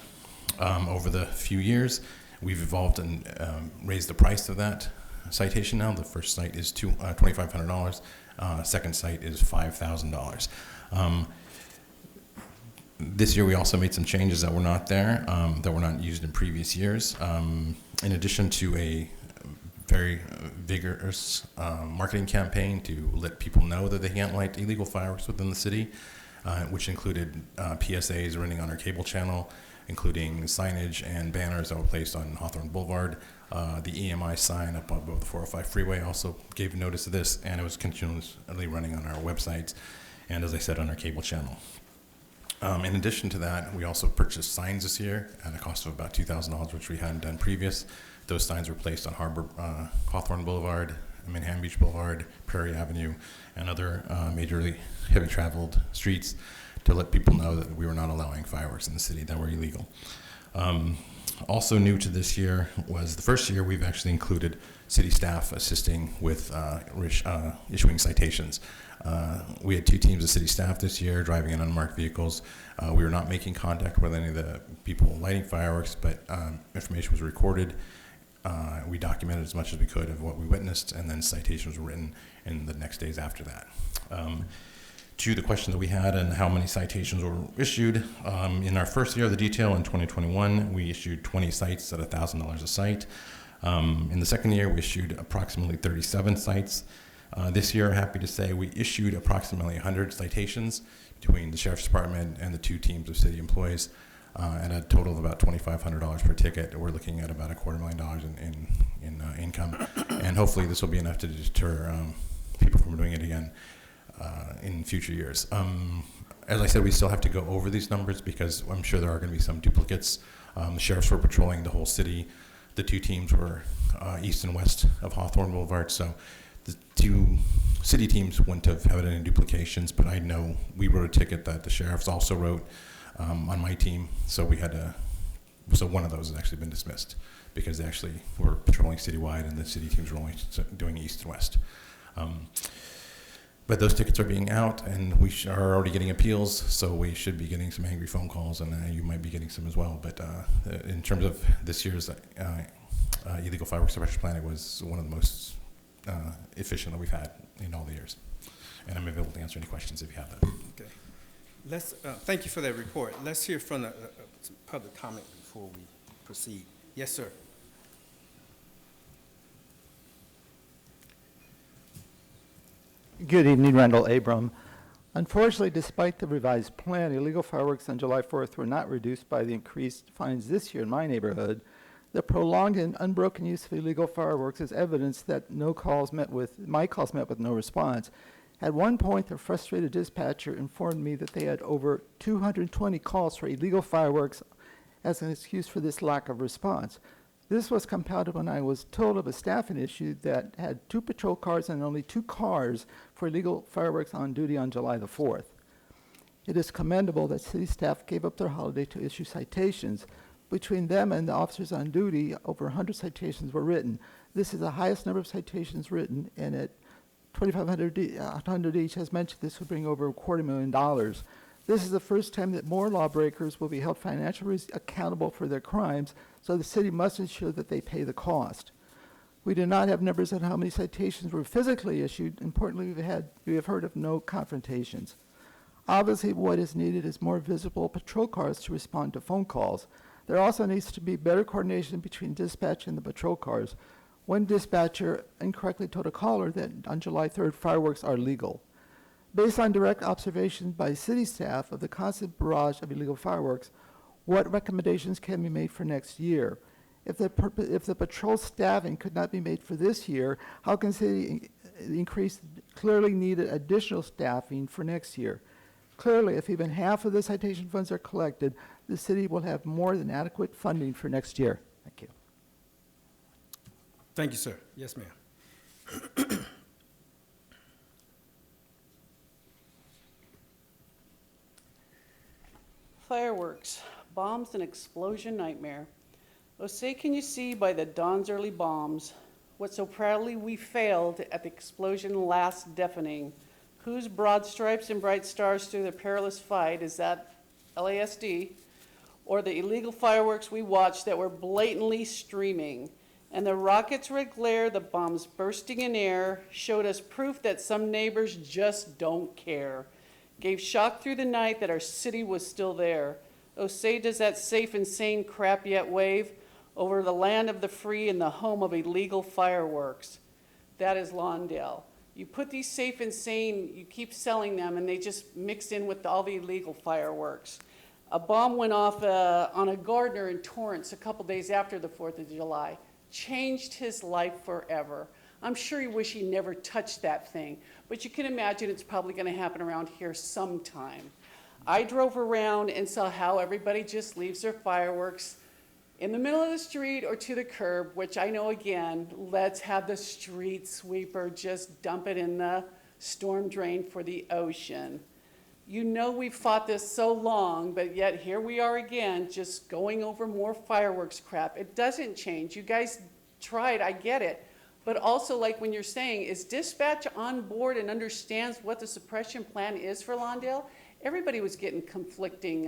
Over the few years, we've evolved and raised the price of that citation now. The first cite is $2,500. Second cite is $5,000. This year, we also made some changes that were not there, that were not used in previous years. In addition to a very vigorous marketing campaign to let people know that they can't light illegal fireworks within the city, which included PSAs running on our cable channel, including signage and banners that were placed on Hawthorne Boulevard. The EMI sign up above the 405 freeway also gave notice of this, and it was continuously running on our websites and, as I said, on our cable channel. In addition to that, we also purchased signs this year at a cost of about $2,000, which we hadn't done previous. Those signs were placed on Hawthorne Boulevard, Manhattan Beach Boulevard, Prairie Avenue, and other majorly heavy traveled streets to let people know that we were not allowing fireworks in the city that were illegal. Also new to this year was the first year we've actually included city staff assisting with issuing citations. We had 2 teams of city staff this year driving in unmarked vehicles. We were not making contact with any of the people lighting fireworks, but information was recorded. We documented as much as we could of what we witnessed, and then citations were written in the next days after that. To the question that we had and how many citations were issued, in our first year of the detail in 2021, we issued 20 cites at $1,000 a cite. In the second year, we issued approximately 37 cites. This year, happy to say, we issued approximately 100 citations between the Sheriff's Department and the 2 teams of city employees, at a total of about $2,500 per ticket. We're looking at about $250,000 in income, and hopefully this will be enough to deter people from doing it again in future years. As I said, we still have to go over these numbers because I'm sure there are going to be some duplicates. The sheriffs were patrolling the whole city. The 2 teams were east and west of Hawthorne Boulevard, so the 2 city teams wouldn't have had any duplications, but I know we wrote a ticket that the sheriffs also wrote on my team, so we had to, so one of those has actually been dismissed because they actually were patrolling citywide and the city teams were only doing east and west. But those tickets are being out, and we are already getting appeals, so we should be getting some angry phone calls, and you might be getting some as well. But in terms of this year's illegal fireworks suppression plan, it was one of the most efficient that we've had in all the years. And I'm available to answer any questions if you have them. Okay. Thank you for that report. Let's hear from some public comment before we proceed. Yes, sir. Good evening, Randall Abram. Unfortunately, despite the revised plan, illegal fireworks on July 4th were not reduced by the increased fines this year in my neighborhood. The prolonged and unbroken use of illegal fireworks is evidence that my calls met with no response. At one point, the frustrated dispatcher informed me that they had over 220 calls for illegal fireworks as an excuse for this lack of response. This was compounded when I was told of a staffing issue that had 2 patrol cars and only 2 cars for illegal fireworks on duty on July the 4th. It is commendable that city staff gave up their holiday to issue citations. Between them and the officers on duty, over 100 citations were written. This is the highest number of citations written, and at $2,500 each, as mentioned, this would bring over $250,000. This is the first time that more lawbreakers will be held financially accountable for their crimes, so the city must ensure that they pay the cost. We do not have numbers on how many citations were physically issued. Importantly, we have heard of no confrontations. Obviously, what is needed is more visible patrol cars to respond to phone calls. There also needs to be better coordination between dispatch and the patrol cars. One dispatcher incorrectly told a caller that on July 3rd, fireworks are legal. Based on direct observations by city staff of the constant barrage of illegal fireworks, what recommendations can be made for next year? If the patrol staffing could not be made for this year, how can city increase clearly needed additional staffing for next year? Clearly, if even half of the citation funds are collected, the city will have more than adequate funding for next year. Thank you. Thank you, sir. Yes, ma'am. Fireworks, bombs and explosion nightmare. Oh, say can you see by the dawn's early bombs what so proudly we failed at the explosion last deafening? Whose broad stripes and bright stars through the perilous fight, is that LASD? Or the illegal fireworks we watched that were blatantly streaming? And the rocket's red glare, the bombs bursting in air, showed us proof that some neighbors just don't care. Gave shock through the night that our city was still there. Oh, say does that safe and sane crap yet wave over the land of the free and the home of illegal fireworks? That is Lawndale. You put these safe and sane, you keep selling them, and they just mix in with all the illegal fireworks. A bomb went off on a gardener in Torrance a couple days after the 4th of July. Changed his life forever. I'm sure you wish he never touched that thing, but you can imagine it's probably going to happen around here sometime. I drove around and saw how everybody just leaves their fireworks in the middle of the street or to the curb, which I know, again, let's have the street sweeper just dump it in the storm drain for the ocean. You know we've fought this so long, but yet here we are again, just going over more fireworks crap. It doesn't change. You guys tried, I get it. But also, like when you're saying, is dispatch on board and understands what the suppression plan is for Lawndale? Everybody was getting conflicting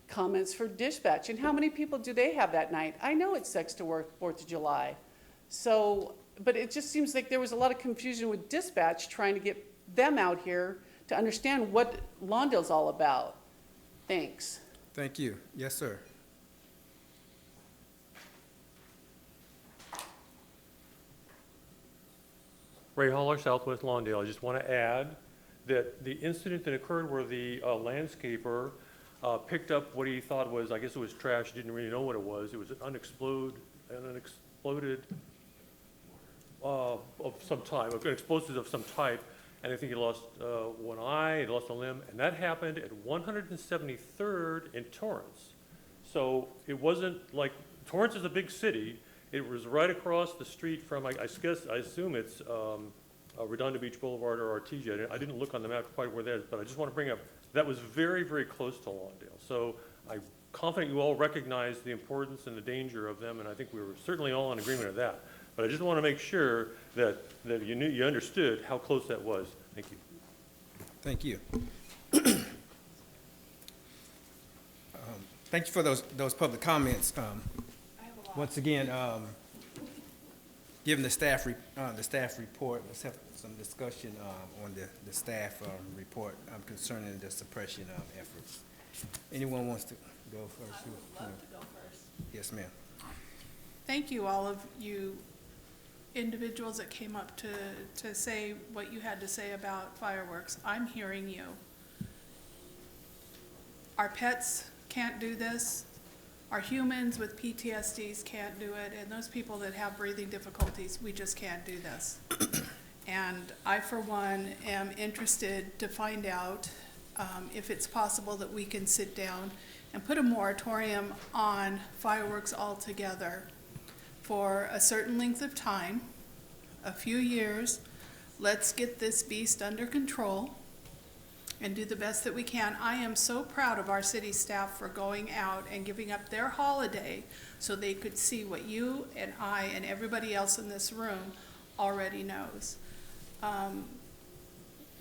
comments for dispatch. And how many people do they have that night? I know it's sex to work 4th of July. So, but it just seems like there was a lot of confusion with dispatch trying to get them out here to understand what Lawndale's all about. Thanks. Thank you. Yes, sir. Ray Holler, Southwest Lawndale. I just want to add that the incident that occurred where the landscaper picked up what he thought was, I guess it was trash, didn't really know what it was. It was an unexploded of some type, an explosive of some type, and I think he lost one eye, he lost a limb, and that happened at 173rd in Torrance. So it wasn't like, Torrance is a big city. It was right across the street from, I assume it's Redondo Beach Boulevard or Artesia. I didn't look on the map quite where that is, but I just want to bring up, that was very, very close to Lawndale. So I'm confident you all recognize the importance and the danger of them, and I think we were certainly all in agreement of that. But I just want to make sure that you understood how close that was. Thank you. Thank you. Thank you for those public comments. Once again, given the staff report, let's have some discussion on the staff report concerning the suppression efforts. Anyone wants to go first? I would love to go first. Yes, ma'am. Thank you, all of you individuals that came up to say what you had to say about fireworks. I'm hearing you. Our pets can't do this. Our humans with PTSDs can't do it, and those people that have breathing difficulties, we just can't do this. And I, for one, am interested to find out if it's possible that we can sit down and put a moratorium on fireworks altogether for a certain length of time, a few years. Let's get this beast under control and do the best that we can. I am so proud of our city staff for going out and giving up their holiday so they could see what you and I and everybody else in this room already knows.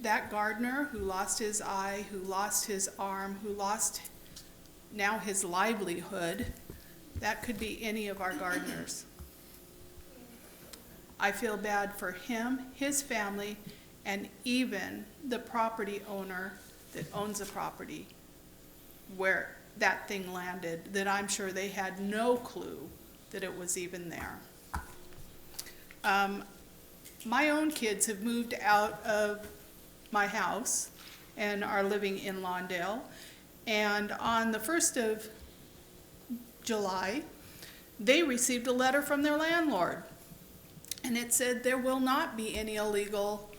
That gardener who lost his eye, who lost his arm, who lost now his livelihood, that could be any of our gardeners. I feel bad for him, his family, and even the property owner that owns a property where that thing landed, that I'm sure they had no clue that it was even there. My own kids have moved out of my house and are living in Lawndale. And on the 1st of July, they received a letter from their landlord. And it said there will not be any illegal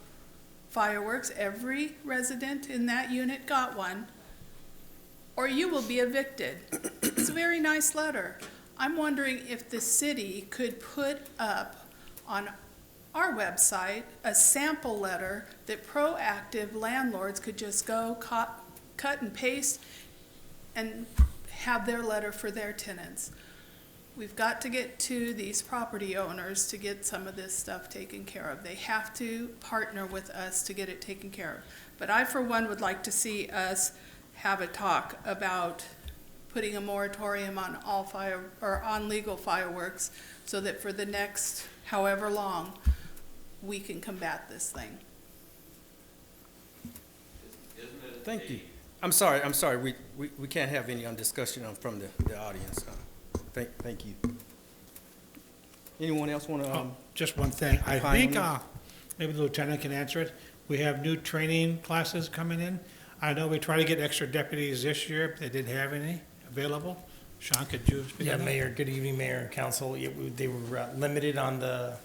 fireworks. Every resident in that unit got one, or you will be evicted. It's a very nice letter. I'm wondering if the city could put up on our website a sample letter that proactive landlords could just go cut and paste and have their letter for their tenants. We've got to get to these property owners to get some of this stuff taken care of. They have to partner with us to get it taken care of. But I, for one, would like to see us have a talk about putting a moratorium on all on legal fireworks so that for the next however long, we can combat this thing. Thank you. I'm sorry, we can't have any discussion from the audience. Thank you. Anyone else want to? Just one thing. I opine think on maybe the lieutenant can answer it. We have new training classes coming in. I know we try to get extra deputies this year, but they didn't have any available. Sean, could you speak Yeah, on that? Mayor, good evening, Mayor and Council. Yeah, they were limited on the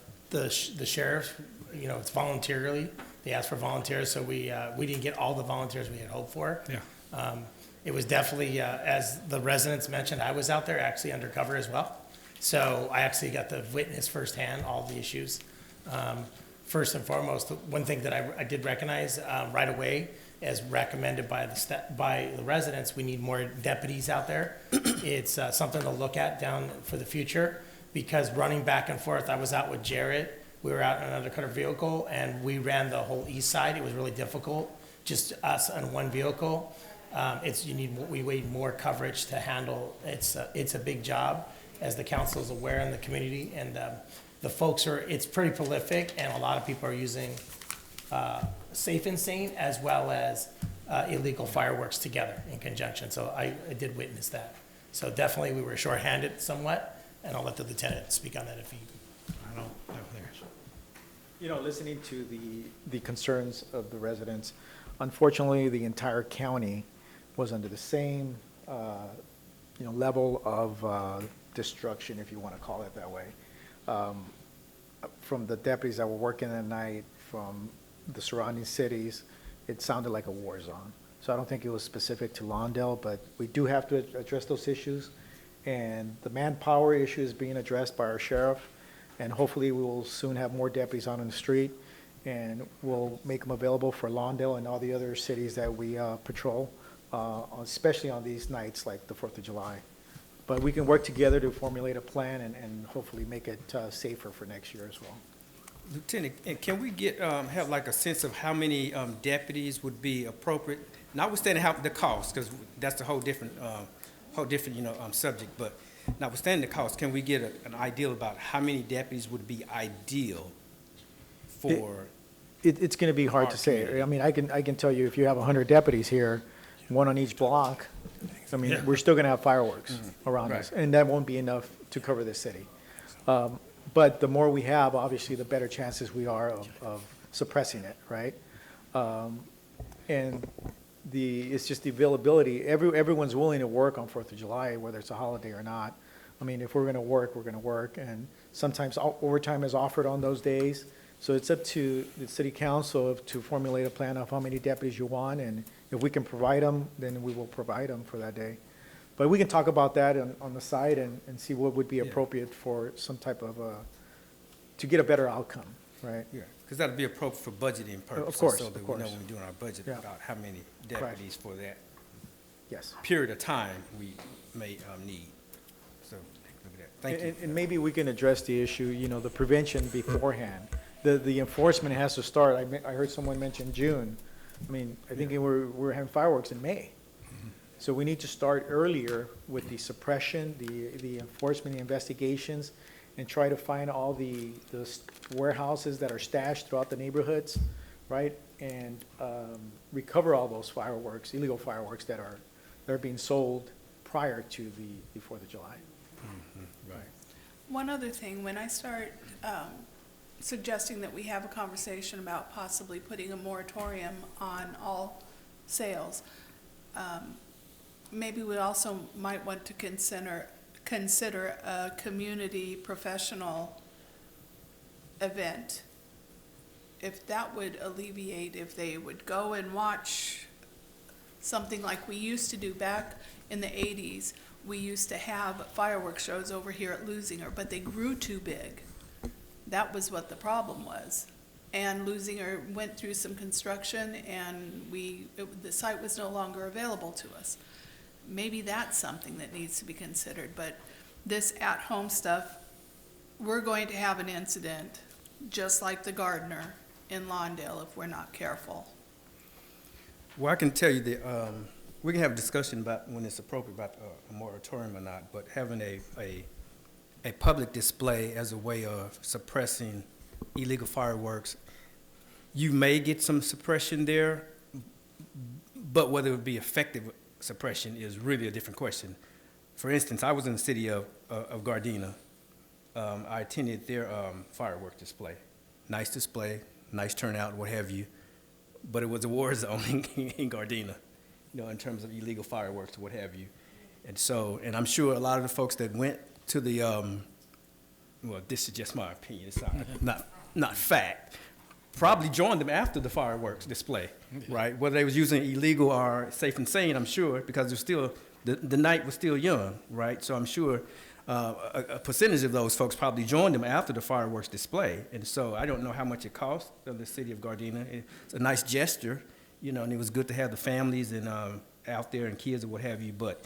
sheriff, you know, it's voluntarily. They asked for volunteers, so we didn't get all the volunteers we had hoped for. Yeah. It was definitely, as the residents mentioned, I was out there actually undercover as well. So I actually got to witness firsthand all the issues. First and foremost, one thing that I did recognize right away, as recommended by the residents, we need more deputies out there. It's something to look at down for the future, because running back and forth, I was out with Jarrett. We were out in an undercover vehicle, and we ran the whole east side. It was really difficult, just us on one vehicle. We need more coverage to handle. It's a big job, as the council is aware in the community, and the folks it's pretty prolific, and a lot of people are using safe and sane as well as illegal fireworks together in conjunction. So I did witness that. So definitely we were shorthanded somewhat, and I'll let the lieutenant speak on that if he. I don't know. You know, listening to the concerns of the residents, unfortunately, the entire county was under the same, level of destruction, if you want to call it that way. From the deputies that were working at night, from the surrounding cities, it sounded like a war zone. So I don't think it was specific to Lawndale, but we do have to address those issues. And the manpower issue is being addressed by our sheriff, and hopefully we will soon have more deputies out on the street, and we'll make them available for Lawndale and all the other cities that we patrol, especially on these nights like the 4th of July. But we can work together to formulate a plan and hopefully make it safer for next year as well. Lieutenant, and can we get, have like a sense of how many deputies would be appropriate? Notwithstanding how, the cost, because that's a whole different, subject, but notwithstanding the cost, can we get an idea about how many deputies would be ideal for? It's going to be hard to say. I mean, I can tell you, if you have 100 deputies here, one on each block, I mean, we're still going to have fireworks around us, and that won't be enough to cover the city. But the more we have, obviously, the better chances we are of suppressing it, right? And it's just the availability. Everyone's willing to work on 4th of July, whether it's a holiday or not. I mean, if we're going to work, we're going to work, and sometimes overtime is offered on those days. So it's up to the city council to formulate a plan of how many deputies you want, and if we can provide them, then we will provide them for that day. But we can talk about that on the side and see what would be appropriate for some type of, to get a better outcome, right? Yeah, because that'd be appropriate for budgeting purposes. Of course, So of that we course. know when we're doing our budget Yeah. about how many deputies for that Yes. period of time we may need. So, look at that. Thank you. And maybe we can address the issue, the prevention beforehand. The enforcement has to start. I heard someone mention June. I mean, I think we're having fireworks in May. So we need to start earlier with the suppression, the enforcement, the investigations, and try to find all the warehouses that are stashed throughout the neighborhoods, right? And recover all those fireworks, illegal fireworks that are being sold prior to the 4th of July. Right. One other thing, when I start suggesting that we have a conversation about possibly putting a moratorium on all sales, maybe we also might want to consider a community professional event. If that would alleviate, if they would go and watch something like we used to do back in the 80s. We used to have fireworks shows over here at Lusinger, but they grew too big. That was what the problem was. And Lusinger went through some construction, and the site was no longer available to us. Maybe that's something that needs to be considered, but this at-home stuff, we're going to have an incident, just like the gardener in Lawndale, if we're not careful. Well, I can tell you that, we can have a discussion about when it's appropriate about a moratorium or not, but having a public display as a way of suppressing illegal fireworks, you may get some suppression there, but whether it would be effective suppression is really a different question. For instance, I was in the city of Gardena. I attended their fireworks display. Nice display, nice turnout, what have you, but it was a war zone in Gardena, in terms of illegal fireworks, what have you. And so, and I'm sure a lot of the folks that went to the, well, this is just my opinion, it's not fact, probably joined them after the fireworks display, right? Whether they was using illegal or safe and sane, I'm sure, because they're still, the night was still young, right? So I'm sure a percentage of those folks probably joined them after the fireworks display. And so I don't know how much it cost of the city of Gardena. It's a nice gesture, and it was good to have the families and out there and kids or what have you, but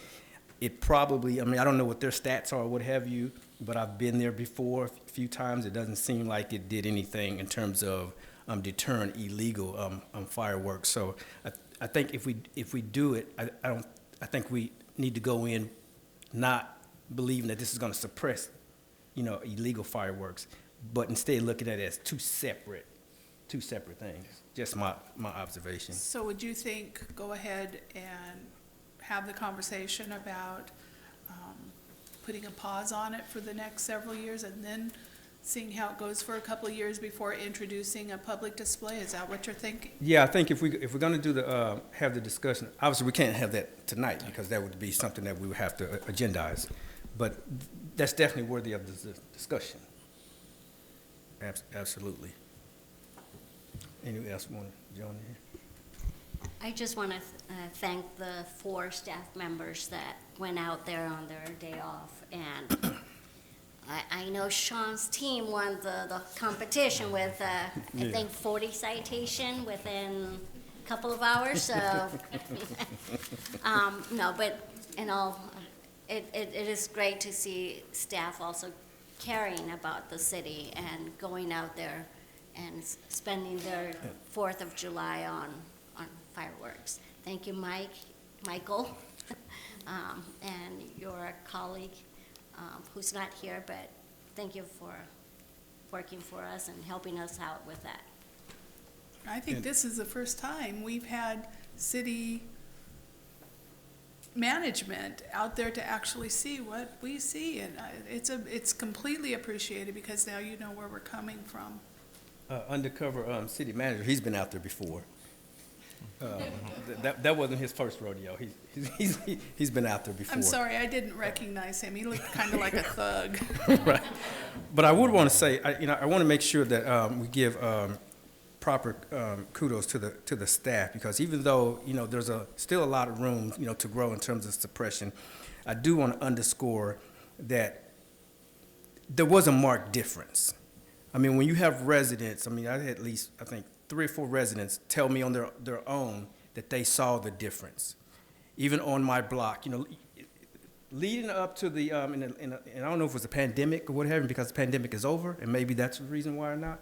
it probably, I don't know what their stats are or what have you, but I've been there before a few times. It doesn't seem like it did anything in terms of deterring illegal fireworks. So I think if we do it, I think we need to go in not believing that this is going to suppress, illegal fireworks, but instead looking at it as two separate things. Just my observation. So would you think, go ahead and have the conversation about putting a pause on it for the next several years and then seeing how it goes for a couple of years before introducing a public display? Is that what you're thinking? Yeah, I think if we're going to do have the discussion, obviously we can't have that tonight because that would be something that we would have to agendize. But that's definitely worthy of the discussion. Absolutely. Anyone else want to join in? I just want to thank the 4 staff members that went out there on their day off. And I know Sean's team won the competition with, I think, 40 citation within a couple of hours. So, no, but it is great to see staff also caring about the city and going out there and spending their 4th of July on fireworks. Thank you, Michael, and your colleague, who's not here, but thank you for working for us and helping us out with that. I think this is the first time we've had city management out there to actually see what we see, and it's completely appreciated because now you know where we're coming from. Undercover city manager, he's been out there before. That wasn't his first rodeo. He's been out there before. I'm sorry, I didn't recognize him. He looked kind of like a thug. Right. But I would want to say, I want to make sure that we give proper kudos to the staff, because even though there's still a lot of room to grow in terms of suppression, I do want to underscore that there was a marked difference. I mean, when you have residents, I had at least, I think, 3 or 4 residents tell me on their own that they saw the difference. Even on my block, leading up to the, and I don't know if it was a pandemic or what have you, because the pandemic is over, and maybe that's the reason why or not,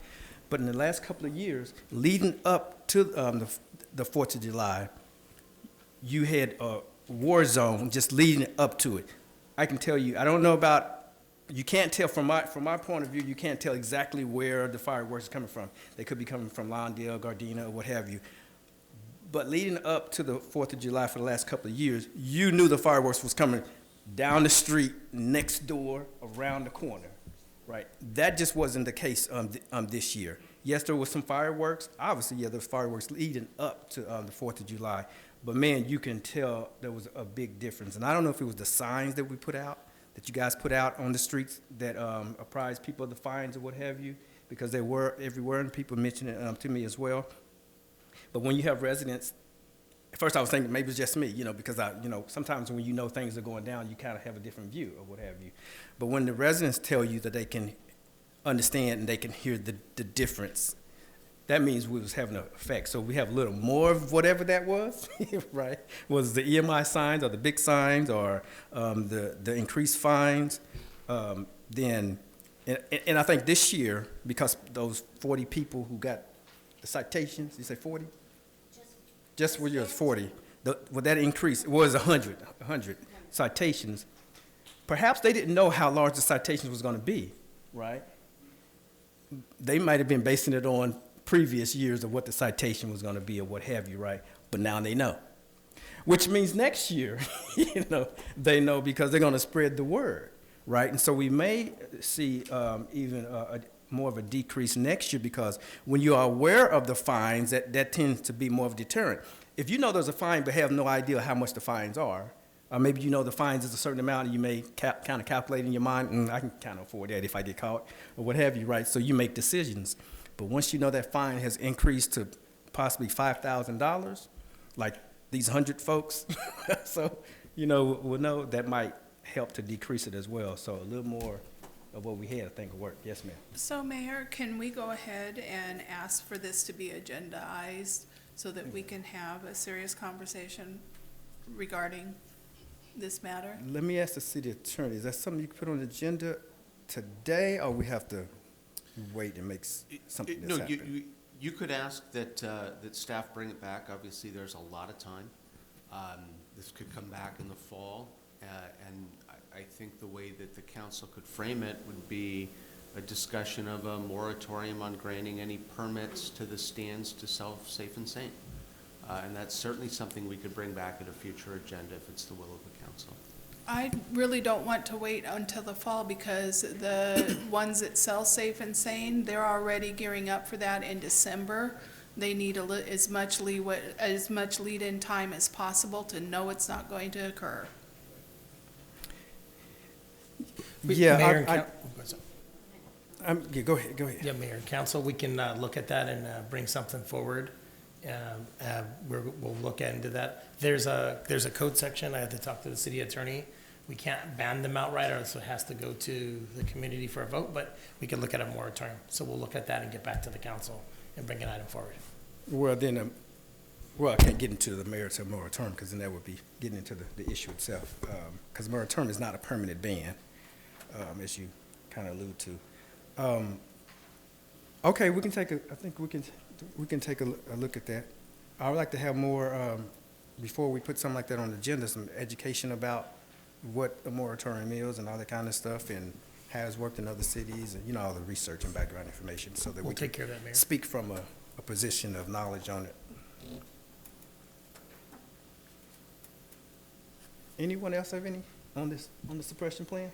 but in the last couple of years, leading up to the 4th of July, you had a war zone just leading up to it. I can tell you, I don't know about, you can't tell from my point of view, you can't tell exactly where the fireworks are coming from. They could be coming from Lawndale, Gardena, or what have you. But leading up to the 4th of July for the last couple of years, you knew the fireworks was coming down the street, next door, around the corner, right? That just wasn't the case this year. Yes, there was some fireworks. Obviously, yeah, there was fireworks leading up to the 4th of July. But man, you can tell there was a big difference. And I don't know if it was the signs that we put out, that you guys put out on the streets that apprised people of the fines or what have you, because they were everywhere and people mentioned it to me as well. But when you have residents, at first I was thinking maybe it's just me, because sometimes when things are going down, you kind of have a different view or what have you. But when the residents tell you that they can understand and they can hear the difference, that means we was having an effect. So we have a little more of whatever that was, right? Was the EMI signs or the big signs or the increased fines? And I think this year, because those 40 people who got the citations, you say 40? Just where yours 40. With that increase, it was 100 citations. Perhaps they didn't know how large the citations was going to be, right? They might have been basing it on previous years of what the citation was going to be or what have you, right? But now they know. Which means next year, they know because they're going to spread the word, right? And so we may see even more of a decrease next year, because when you are aware of the fines, that tends to be more of a deterrent. If you know there's a fine but have no idea how much the fines are, or maybe the fines is a certain amount and you may kind of calculate in your mind, I can kind of afford that if I get caught or what have you, right? So you make decisions. But once you know that fine has increased to possibly $5,000, like these 100 folks, so, we'll know that might help to decrease it as well. So a little more of what we had, I think, will work. Yes, ma'am. So, Mayor, can we go ahead and ask for this to be agendized so that we can have a serious conversation regarding this matter? Let me ask the city attorney, is that something you can put on the agenda today, or we have to wait and make something that's happening? No, you could ask that staff bring it back. Obviously, there's a lot of time. This could come back in the fall, and I think the way that the council could frame it would be a discussion of a moratorium on granting any permits to the stands to sell Safe and Sane. And that's certainly something we could bring back at a future agenda if it's the will of the council. I really don't want to wait until the fall, because the ones that sell Safe and Sane, they're already gearing up for that in December. They need as much lead-in time as possible to know it's not going to occur. Yeah, Mayor and go ahead. Yeah, Mayor and Council, we can look at that and bring something forward. We'll look into that. There's a code section. I have to talk to the city attorney. We can't ban them outright, or so it has to go to the community for a vote, but we can look at a moratorium. So we'll look at that and get back to the council and bring an item forward. Well, then, I can't get into the mayor's moratorium, because then that would be getting into the issue itself. Because moratorium is not a permanent ban, as you kind of allude to. Okay, we can take I think we can take a look at that. I would like to have more, before we put something like that on the agenda, some education about what a moratorium is and all that kind of stuff, and how it's worked in other cities, and, all the research and background information, so that we We'll can take care of that, Mayor. speak from a position of knowledge on it. Anyone else have any on the suppression plan?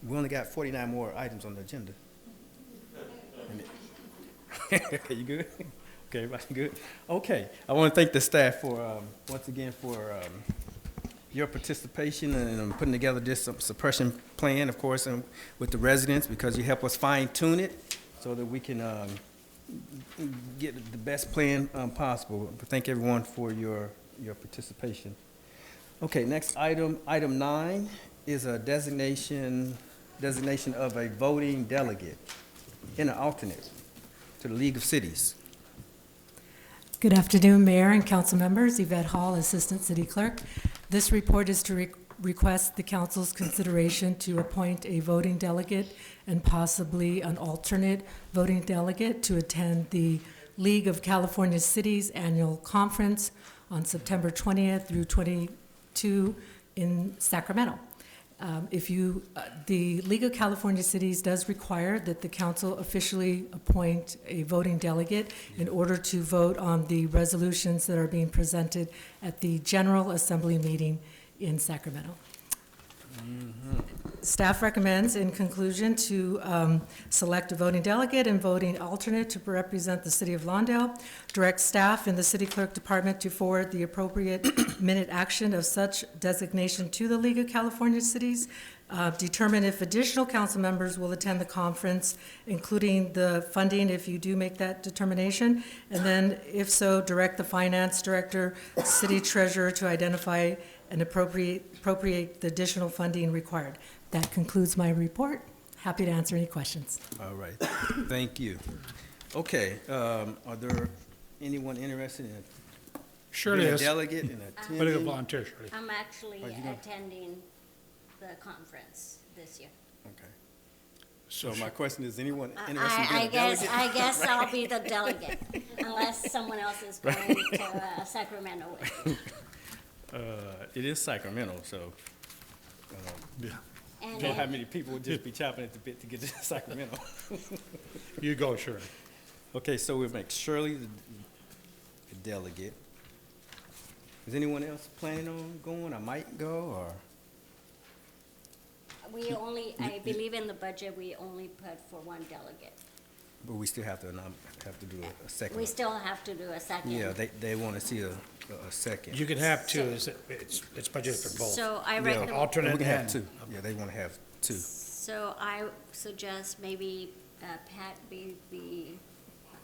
We only got 49 more items on the agenda. You good? Okay, everybody good? Okay, I want to thank the staff for, once again, for your participation in putting together this suppression plan, of course, and with the residents, because you help us fine tune it so that we can get the best plan possible. But thank everyone for your participation. Okay, next item, item 9, is a designation of a voting delegate and an alternate to the League of Cities. Good afternoon, Mayor and council members. Yvette Hall, Assistant City Clerk. This report is to request the council's consideration to appoint a voting delegate and possibly an alternate voting delegate to attend the League of California Cities Annual Conference on September 20th through 22 in Sacramento. The League of California Cities does require that the council officially appoint a voting delegate in order to vote on the resolutions that are being presented at the General Assembly meeting in Sacramento. Staff recommends, in conclusion, to select a voting delegate and voting alternate to represent the city of Lawndale. Direct staff in the city clerk department to forward the appropriate minute action of such designation to the League of California Cities. Determine if additional council members will attend the conference, including the funding if you do make that determination. And then, if so, direct the finance director, city treasurer to identify and appropriate the additional funding required. That concludes my report. Happy to answer any questions. All right, thank you. Okay, are there anyone interested in Shirley being a is. delegate and Political attending? volunteer, Shirley. I'm actually Are you gonna- attending the conference this year. Okay. So my question is, anyone interested in I being a delegate? I guess I'll be the delegate, unless someone else is going to Sacramento with me. It is Sacramento, so, Yeah. And don't know how then- many people would just be chopping at the bit to get to Sacramento. You go, Shirley. Okay, so we'll make Shirley the delegate. Is anyone else planning on going? I might go, or? We only, I believe in the budget, we only put for one delegate. But we still have to do a second. We still have to do a second. Yeah, they want to see a second. You can have two, it's budgeted for both. So I Yeah, recommend. Alternate We can have and- two. Yeah, they want to have two. So I suggest maybe Pat be the,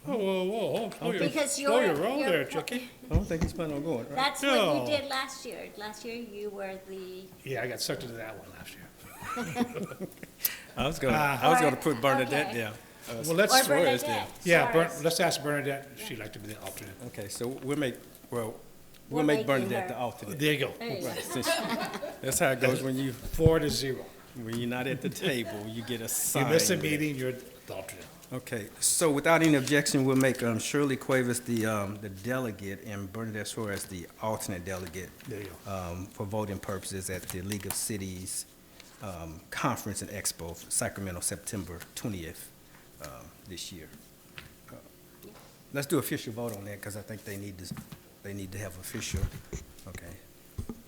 Whoa, Because slow your you're- roll you're- there, Chucky. I don't think he's planning on going, right? that's what No. you did last year. Last year you were the, Yeah, I got sucked into that one last year. I was gonna put Bernadette Okay. down. Well, let's, or Bernadette. yeah, Suarez. let's ask Bernadette, if she'd like to be the alternate. Okay, so we'll make We're make making Bernadette her- the alternate. There you go. There you go. Right, since- That's how it goes when 4-0. when you're not at the table, you get You assigned. miss a meeting, you're the alternate. Okay, so without any objection, we'll make Shirley Cuevas the delegate and Bernadette Suarez the alternate delegate There you go. for voting purposes at the League of Cities Conference and Expo, Sacramento, September 20th this year. Let's do official vote on that, because I think they need to have official, okay.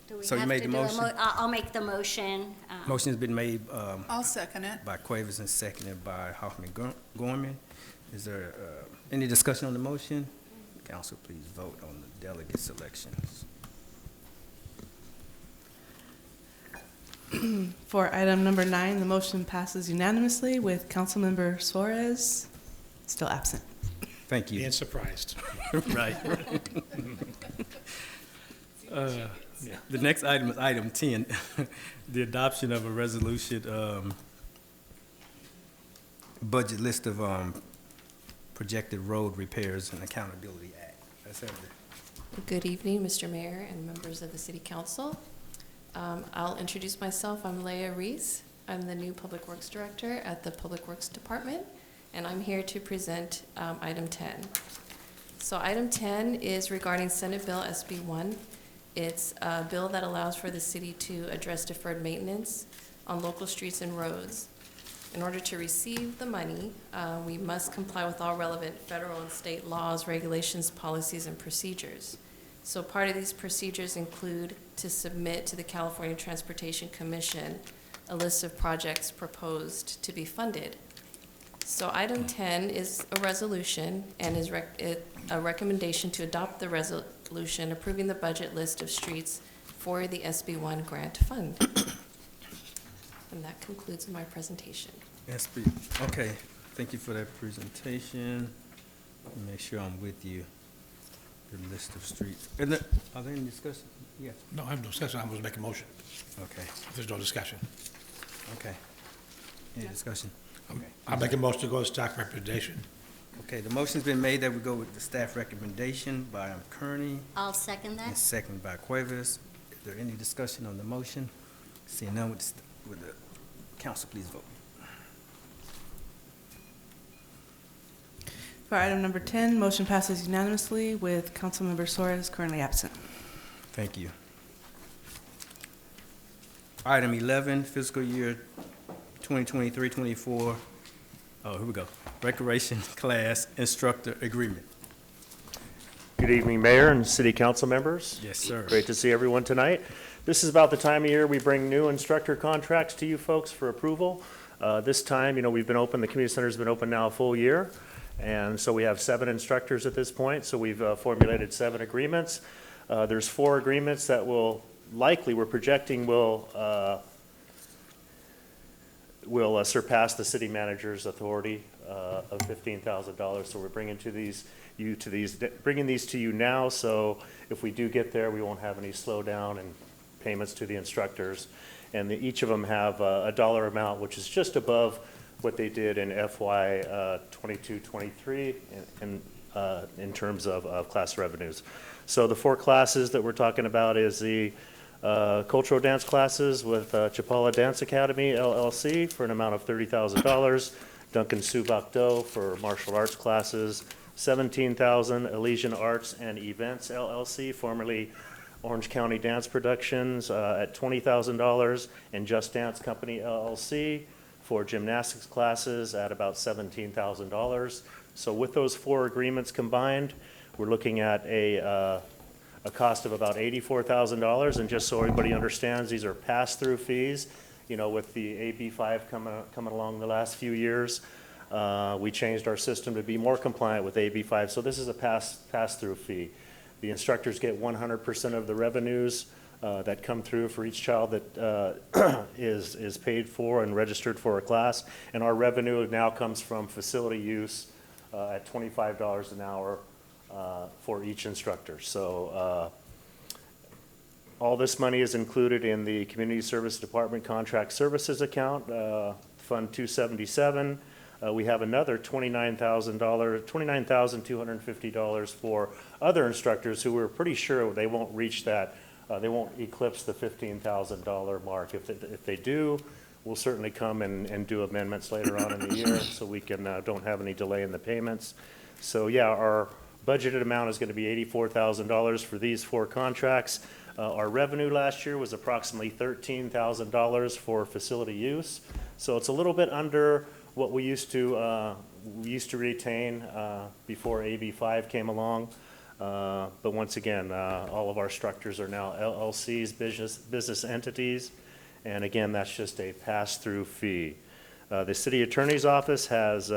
do we So you have made to the do a motion? I'll make the motion. Motion's been made I'll second it. by Cuevas and seconded by Hoffman-Gorman. Is there any discussion on the motion? Council, please vote on the delegate selections. For item number 9, the motion passes unanimously with Councilmember Suarez still absent. Thank you. Being surprised. Right. The next item is item 10, the adoption of a resolution, budget list of projected road repairs and accountability act. That's everything. Good evening, Mr. Mayor and members of the City Council. I'll introduce myself. I'm Leah Reese. I'm the new Public Works Director at the Public Works Department, and I'm here to present item 10. So item 10 is regarding Senate Bill SB 1. It's a bill that allows for the city to address deferred maintenance on local streets and roads. In order to receive the money, we must comply with all relevant federal and state laws, regulations, policies, and procedures. So part of these procedures include to submit to the California Transportation Commission a list of projects proposed to be funded. So item 10 is a resolution and is a recommendation to adopt the resolution approving the budget list of streets for the SB1 grant fund. And that concludes my presentation. SB, okay, thank you for that presentation. Let me make sure I'm with you. The list of streets. Are there any discussion? Yes. No, I have no discussion. I was making a motion. Okay, If there's no discussion. okay. Any discussion? Okay. I'll make a motion to go with staff recommendation. Okay, the motion's been made that we go with the staff recommendation by Kearney I'll second and that. second by Cuevas. Is there any discussion on the motion? Seeing none, with the council, please vote. For item number 10, motion passes unanimously with Councilmember Suarez currently absent. Thank you. Item 11, fiscal year 2023-24. Oh, here we go. Recreation class instructor agreement. Good evening, Mayor and City Council members. Yes, sir. Great to see everyone tonight. This is about the time of year we bring new instructor contracts to you folks for approval. This time, we've been open, the community center's been open now a full year, and so we have 7 instructors at this point, so we've formulated 7 agreements. There's 4 agreements that will likely, we're projecting will surpass the city manager's authority of $15,000. So we're bringing these to you now. So if we do get there, we won't have any slowdown in payments to the instructors. And each of them have a dollar amount, which is just above what they did in FY 22-23 in terms of class revenues. So the 4 classes that we're talking about is the cultural dance classes with Chapala Dance Academy, LLC, for an amount of $30,000. Duncan Subak Do for martial arts classes, $17,000. Elysian Arts and Events, LLC, formerly Orange County Dance Productions, at $20,000. And Just Dance Company, LLC, for gymnastics classes at about $17,000. So with those 4 agreements combined, we're looking at a cost of about $84,000, and just so everybody understands, these are pass-through fees. With the AB5 coming along the last few years, we changed our system to be more compliant with AB5, so this is a pass-through fee. The instructors get 100% of the revenues that come through for each child that is paid for and registered for a class, and our revenue now comes from facility use at $25 an hour for each instructor. So all this money is included in the Community Service Department Contract Services account, Fund 277. We have another $29,250 for other instructors who we're pretty sure they won't reach that, they won't eclipse the $15,000 mark. If they do, we'll certainly come and do amendments later on in the year so we can don't have any delay in the payments. So yeah, our budgeted amount is going to be $84,000 for these 4 contracts. Our revenue last year was approximately $13,000 for facility use. So it's a little bit under what we used to retain before AB5 came along. But once again, all of our instructors are now LLCs, business entities. And again, that's just a pass-through fee. The city attorney's office has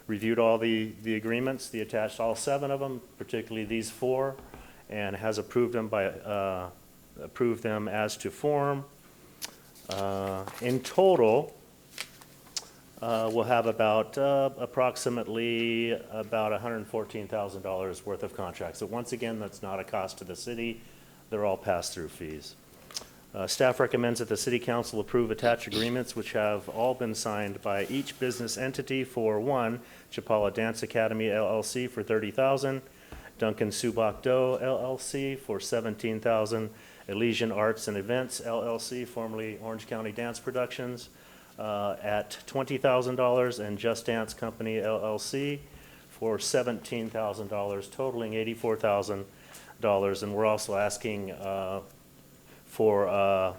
reviewed all the agreements, attached all 7 of them, particularly these 4, and has approved them as to form. In total, we'll have about approximately about $114,000 worth of contracts. So once again, that's not a cost to the city. They're all pass-through fees. Staff recommends that the City Council approve attached agreements which have all been signed by each business entity for 1, Chapala Dance Academy, LLC, for $30,000, Duncan Subak Do, LLC, for $17,000, Elysian Arts and Events, LLC, formerly Orange County Dance Productions, at $20,000, and Just Dance Company LLC for $17,000, totaling $84,000. And we're also asking for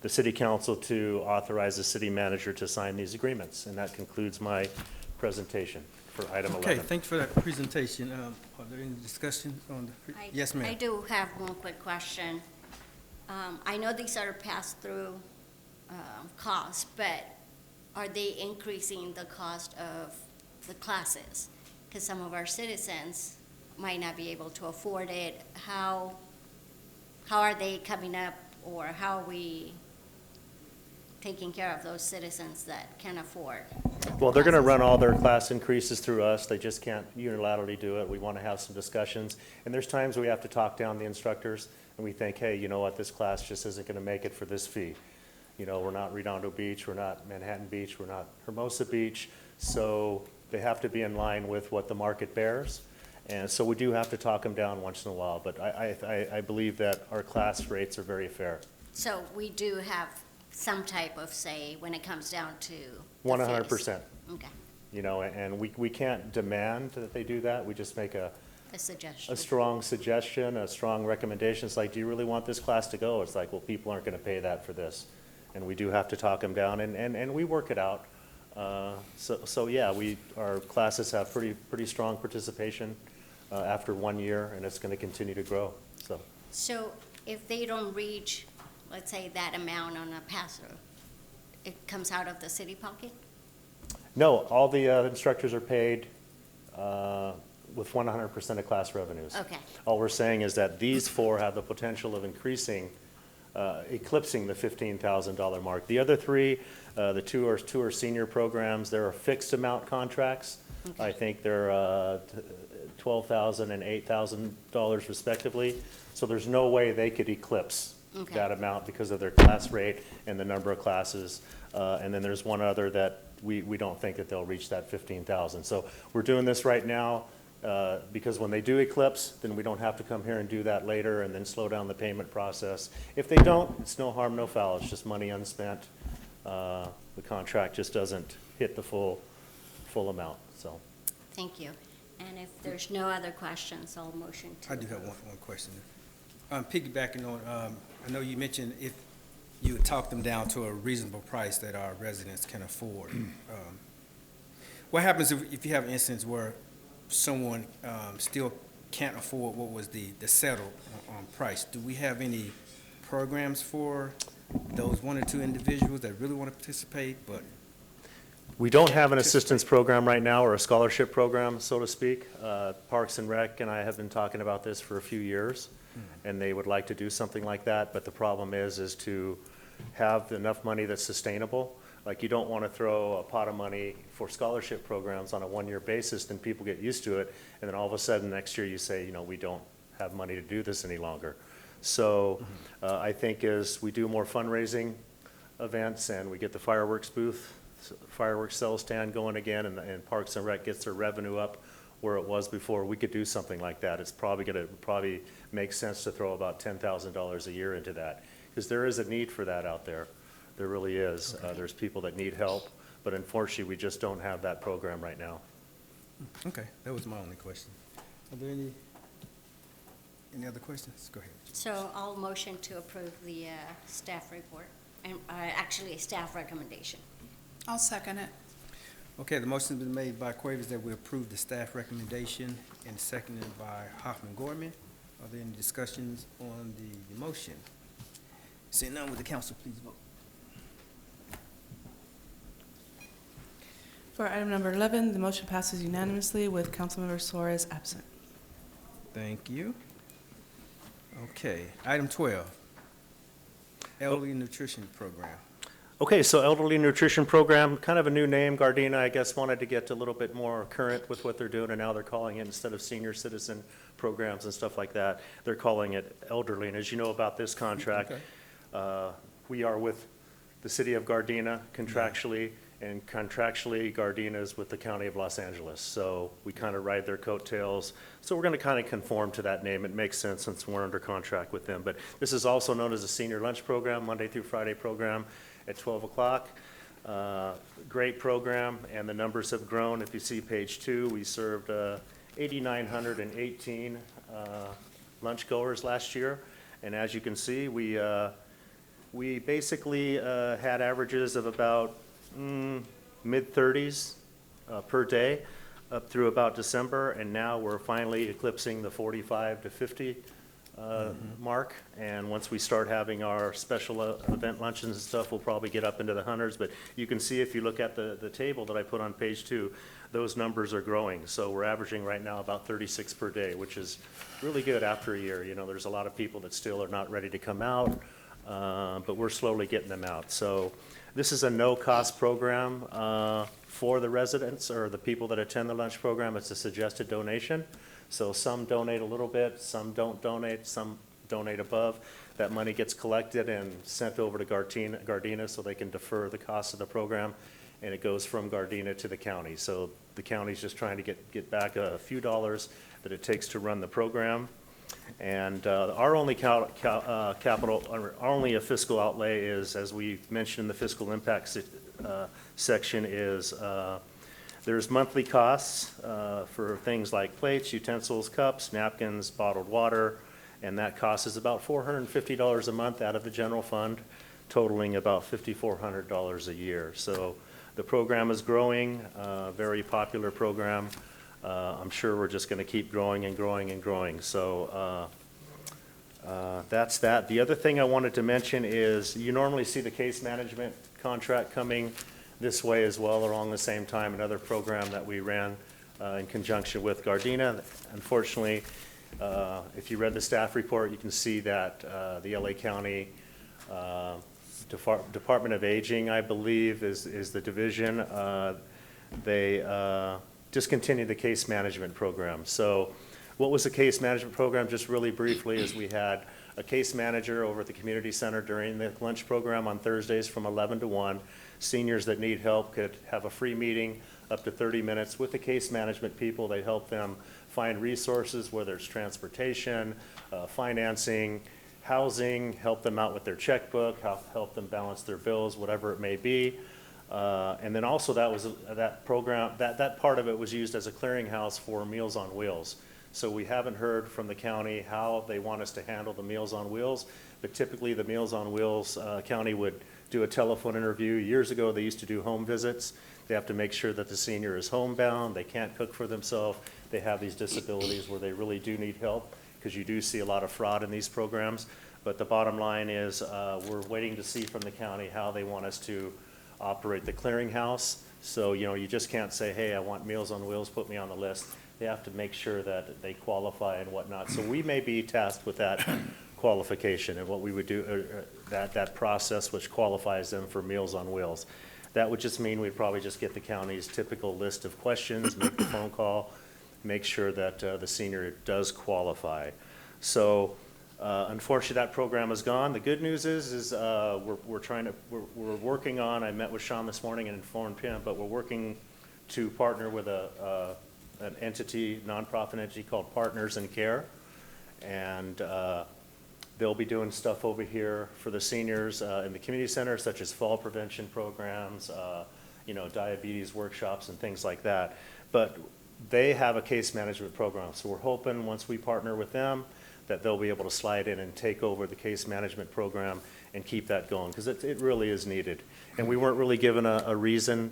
the city council to authorize the city manager to sign these agreements. And that concludes my presentation for item 11. Okay, thanks for that presentation. Are there any discussion on the? Yes, ma'am. I do have one quick question. I know these are pass-through costs, but are they increasing the cost of the classes? Because some of our citizens might not be able to afford it. How are they coming up, or how are we taking care of those citizens that can afford? Well, they're going to run all their class increases through us. They just can't unilaterally do it. We want to have some discussions. And there's times we have to talk down the instructors, and we think, hey, you know what, this class just isn't going to make it for this fee. You know, we're not Redondo Beach, we're not Manhattan Beach, we're not Hermosa Beach, so they have to be in line with what the market bears. And so we do have to talk them down once in a while, but I believe that our class rates are very fair. So we do have some type of say when it comes down to the 100%. fees. Okay, You know, and we can't demand that they do that. We just make a suggestion. strong suggestion, a strong recommendation. It's like, do you really want this class to go? It's like, well, people aren't going to pay that for this. And we do have to talk them down, and we work it out. So yeah, our classes have pretty strong participation after 1 year, and it's going to continue to grow, so. So if they don't reach, let's say, that amount on a pass-through, it comes out of the city pocket? No, all the instructors are paid with 100% of class revenues. Okay. All we're saying is that these four have the potential of eclipsing the $15,000 mark. The other three, the two are senior programs. There are fixed amount contracts. Okay. I think they're $12,000 and $8,000 respectively. So there's no way they could eclipse Okay. that amount because of their class rate and the number of classes. And then there's one other that we don't think that they'll reach that 15,000. So we're doing this right now because when they do eclipse, then we don't have to come here and do that later and then slow down the payment process. If they don't, it's no harm, no foul. It's just money unspent. The contract just doesn't hit the full amount, so. Thank you. And if there's no other questions, I'll motion to. I do have one question. Piggybacking on, I know you mentioned if you would talk them down to a reasonable price that our residents can afford. What happens if you have an instance where someone still can't afford what was the settled price? Do we have any programs for those one or two individuals that really want to participate, but? We don't have an assistance program right now, or a scholarship program, so to speak. Parks and Rec and I have been talking about this for a few years, and they would like to do something like that, but the problem is to have enough money that's sustainable. Like, you don't want to throw a pot of money for scholarship programs on a one-year basis, then people get used to it, and then all of a sudden next year you say, we don't have money to do this any longer. So I think as we do more fundraising events and we get the fireworks booth, fireworks sales stand going again, and Parks and Rec gets their revenue up where it was before, we could do something like that. It's probably make sense to throw about $10,000 a year into that, because there is a need for that out there. There really is. There's people that need help, but unfortunately, we just don't have that program right now. Okay, that was my only question. Are there any other questions? Go ahead. So I'll motion to approve the staff report, and actually, a staff recommendation. I'll second it. Okay, the motion's been made by Cuevas that we approve the staff recommendation and seconded by Hoffman Gorman. Are there any discussions on the motion? Seeing none, would the council please vote? For item number 11, the motion passes unanimously with Councilmember Suarez absent. Thank you. Okay, item 12, Elderly Nutrition Program. Okay, so Elderly Nutrition Program, kind of a new name. Gardena, I guess, wanted to get a little bit more current with what they're doing, and now they're calling it, instead of senior citizen programs and stuff like that, they're calling it elderly. And as you know about this contract, we are with the city of Gardena contractually, and contractually Gardena is with the county of Los Angeles. So we kind of ride their coattails. So we're going to kind of conform to that name. It makes sense since we're under contract with them. But this is also known as a senior lunch program, Monday through Friday program at 12 o'clock. Great program, and the numbers have grown. If you see page 2, we served 8,918 lunchgoers last year. And as you can see, we basically had averages of about mid-30s per day up through about December, and now we're finally eclipsing the 45 to 50 mark. And once we start having our special event luncheons and stuff, we'll probably get up into the hundreds. But you can see if you look at the table that I put on page 2, those numbers are growing. So we're averaging right now about 36 per day, which is really good after a year. You know, there's a lot of people that still are not ready to come out, but we're slowly getting them out. So this is a no-cost program for the residents or the people that attend the lunch program. It's a suggested donation. So some donate a little bit, some don't donate, some donate above. That money gets collected and sent over to Gardena so they can defer the cost of the program, and it goes from Gardena to the county. So the county's just trying to get back a few dollars that it takes to run the program. And our only our only fiscal outlay is, as we mentioned in the fiscal impact section, is there's monthly costs for things like plates, utensils, cups, napkins, bottled water, and that cost is about $450 a month out of the general fund, totaling about $5,400 a year. So the program is growing, very popular program. I'm sure we're just going to keep growing and growing and growing. So that's that. The other thing I wanted to mention is you normally see the case management contract coming this way as well around the same time, another program that we ran in conjunction with Gardena. Unfortunately, if you read the staff report, you can see that the LA County Department of Aging, I believe, is the division. They discontinued the case management program. So what was the case management program? Just really briefly, is we had a case manager over at the community center during the lunch program on Thursdays from 11 to 1. Seniors that need help could have a free meeting up to 30 minutes with the case management people. They help them find resources, whether it's transportation, financing, housing, help them out with their checkbook, help them balance their bills, whatever it may be. And then also that program, that part of it was used as a clearinghouse for Meals on Wheels. So we haven't heard from the county how they want us to handle the Meals on Wheels, but typically the Meals on Wheels county would do a telephone interview. Years ago, they used to do home visits. They have to make sure that the senior is homebound, they can't cook for themselves, they have these disabilities where they really do need help, because you do see a lot of fraud in these programs. But the bottom line is we're waiting to see from the county how they want us to operate the clearinghouse. So, you know, you just can't say, hey, I want Meals on Wheels, put me on the list. They have to make sure that they qualify and whatnot. So we may be tasked with that qualification and what we would do, that process which qualifies them for Meals on Wheels. That would just mean we'd probably just get the county's typical list of questions, make the phone call, make sure that the senior does qualify. So unfortunately, that program is gone. The good news is we're working on, I met with Sean this morning and informed him, but we're working to partner with an entity, nonprofit entity called Partners in Care. And they'll be doing stuff over here for the seniors in the community center, such as fall prevention programs, you know, diabetes workshops and things like that. But they have a case management program. So we're hoping once we partner with them that they'll be able to slide in and take over the case management program and keep that going, because it really is needed. And we weren't really given a reason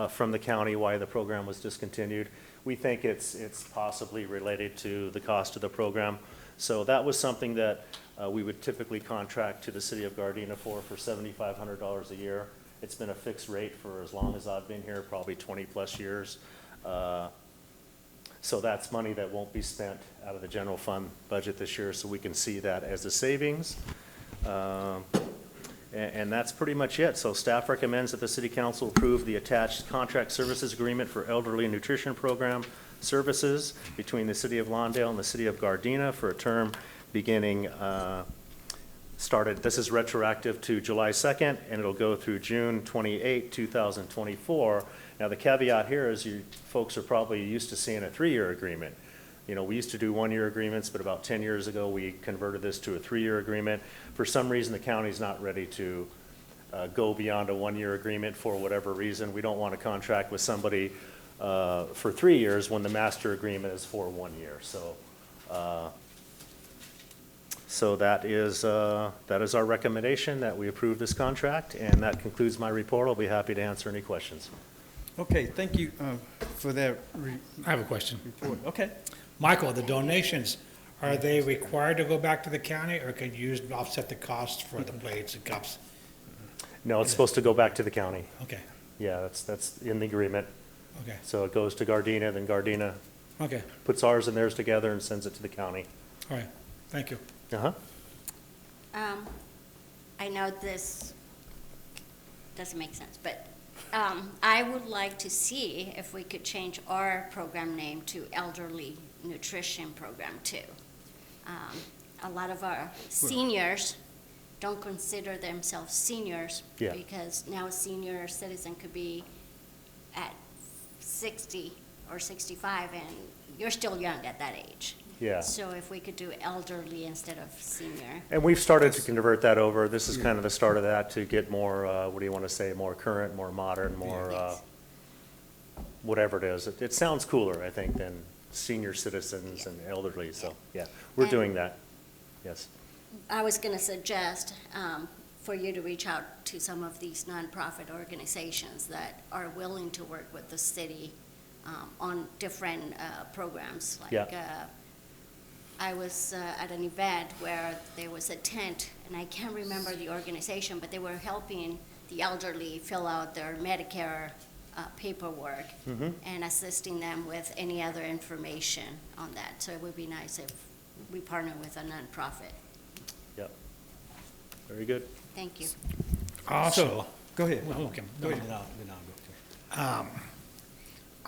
from the county why the program was discontinued. We think it's possibly related to the cost of the program. So that was something that we would typically contract to the city of Gardena for $7,500 a year. It's been a fixed rate for as long as I've been here, probably 20 plus years. So that's money that won't be spent out of the general fund budget this year, so we can see that as a savings. And that's pretty much it. So staff recommends that the city council approve the attached contract services agreement for elderly nutrition program services between the city of Lawndale and the city of Gardena for a term beginning, this is retroactive to July 2nd, and it'll go through June 28, 2024. Now, the caveat here is you folks are probably used to seeing a 3-year agreement. You know, we used to do 1-year agreements, but about 10 years ago, we converted this to a 3-year agreement. For some reason, the county's not ready to go beyond a one-year agreement for whatever reason. We don't want to contract with somebody for 3 years when the master agreement is for 1 year. So that is our recommendation, that we approve this contract, and that concludes my report. I'll be happy to answer any questions. Okay, thank you for that I have a question. report. Okay. Michael, the donations, are they required to go back to the county, or can you use offset the costs for the plates and cups? No, it's supposed to go back to the county. Okay, Yeah, that's in the agreement. okay, So it goes to Gardena, then Gardena okay, puts ours and theirs together and sends it to the county. all right, thank you. Uh-huh. I know this doesn't make sense, but I would like to see if we could change our program name to Elderly Nutrition Program too. A lot of our seniors don't consider themselves seniors Yeah. because now a senior citizen could be at 60 or 65 and you're still young at that age. Yeah. So if we could do elderly instead of senior. And we've started to convert that over. This is kind of the start of that, to get more, what do you want to say, more current, more modern, more, whatever it is. It sounds cooler, I think, than senior citizens and elderly, so, yeah. We're And- doing that, yes. I was going to suggest for you to reach out to some of these nonprofit organizations that are willing to work with the city on different programs. Like, Yeah. I was at an event where there was a tent, and I can't remember the organization, but they were helping the elderly fill out their Medicare paperwork Mhm. and assisting them with any other information on that. So it would be nice if we partner with a nonprofit. Yep. Very good. Thank you. Also. Go ahead. Well, okay, Go no, ahead, then I'll go to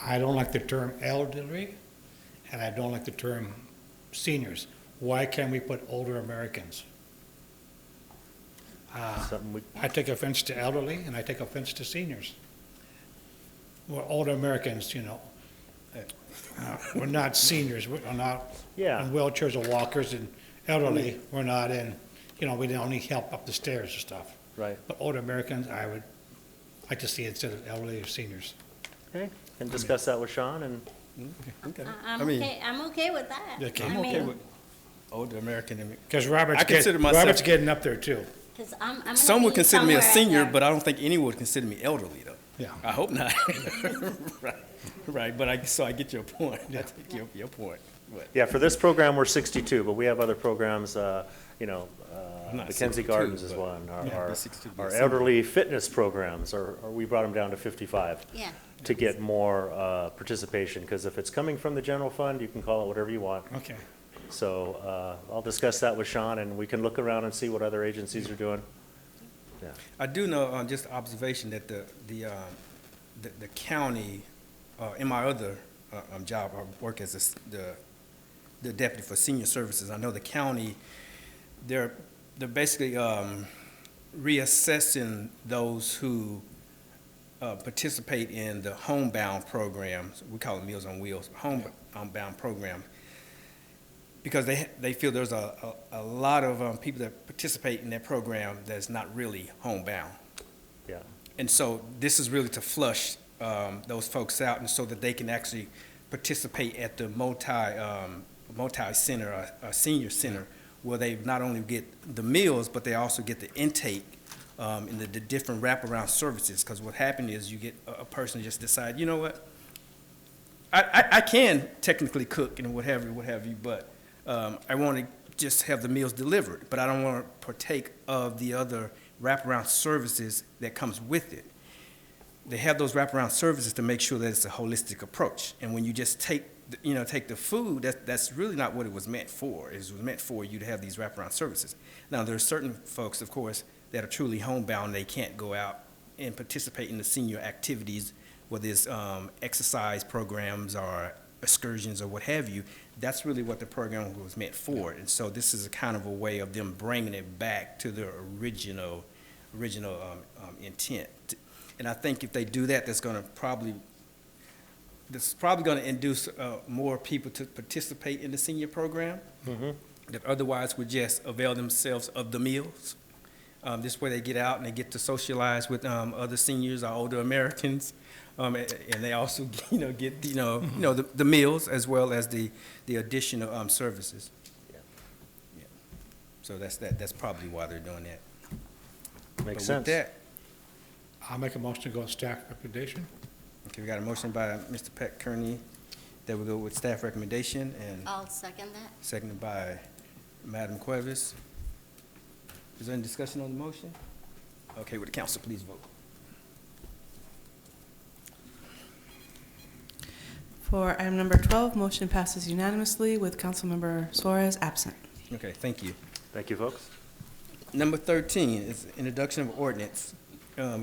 I don't like the term elderly, and I don't like the term seniors. Why can't we put older Americans? Something we, I take offense to elderly, and I take offense to seniors. We're older Americans, you know. We're not seniors, we're not Yeah. in wheelchairs or walkers, and elderly, we're not in, you know, we don't need help up the stairs and stuff. right. But older Americans, I would like to see instead of elderly or seniors. Okay, and discuss that with Sean, and Okay. I'm I mean, okay with that. Okay. I I'm okay mean, with older American. Because I consider myself- Robert's getting up there too. 'cause I'm gonna Some would be consider me a somewhere senior, there. but I don't think anyone would consider me elderly, though. Yeah. I hope not. Right, but I get your point. I take your point. But yeah, for this program, we're 62, but we have other programs, you know, I'm not Mackenzie 62, Gardens is but- one. Yeah, Our be 62, be our a senior. elderly fitness programs, or we brought them down to 55. Yeah. To get more participation, because if it's coming from the general fund, you can call it whatever you want. Okay. So I'll discuss that with Sean, and we can look around and see what other agencies are doing. Yeah. I do know, just observation, that the county, in my other job, I work as the deputy for senior services. I know the county, they're basically reassessing those who participate in the homebound programs. We call it Meals on Wheels, homebound program, because they feel there's a lot of people that participate in that program that's not really homebound. Yeah. And so this is really to flush those folks out, and so that they can actually participate at the multi-center, senior center, where they not only get the meals, but they also get the intake and the different wraparound services. Because what happened is you get a person just decide, you know what, I can technically cook and what have you, but I want to just have the meals delivered, but I don't want to partake of the other wraparound services that comes with it. They have those wraparound services to make sure that it's a holistic approach. And when you just take the food, that's really not what it was meant for. It was meant for you to have these wraparound services. Now, there are certain folks, of course, that are truly homebound. They can't go out and participate in the senior activities, whether it's exercise programs or excursions or what have you. That's really what the program was meant for. And so this is a kind of a way of them bringing it back to their original intent. And I think if they do that, this is probably going to induce more people to participate in the senior program Mm-hmm. that otherwise would just avail themselves of the meals. This way they get out and they get to socialize with other seniors or older Americans. And they also, get, the meals as well as the additional services. Yeah. So that's probably why they're doing that. Makes But with sense. that, I'll make a motion to go with staff recommendation. okay, we got a motion by Mr. Pat Kearney that we go with staff recommendation, and I'll second that. seconded by Madam Cuevas. Is there any discussion on the motion? Okay, would the council please vote? For item number 12, motion passes unanimously with Councilmember Suarez absent. Okay, thank you. Thank you, folks. Number 13 is introduction of ordinance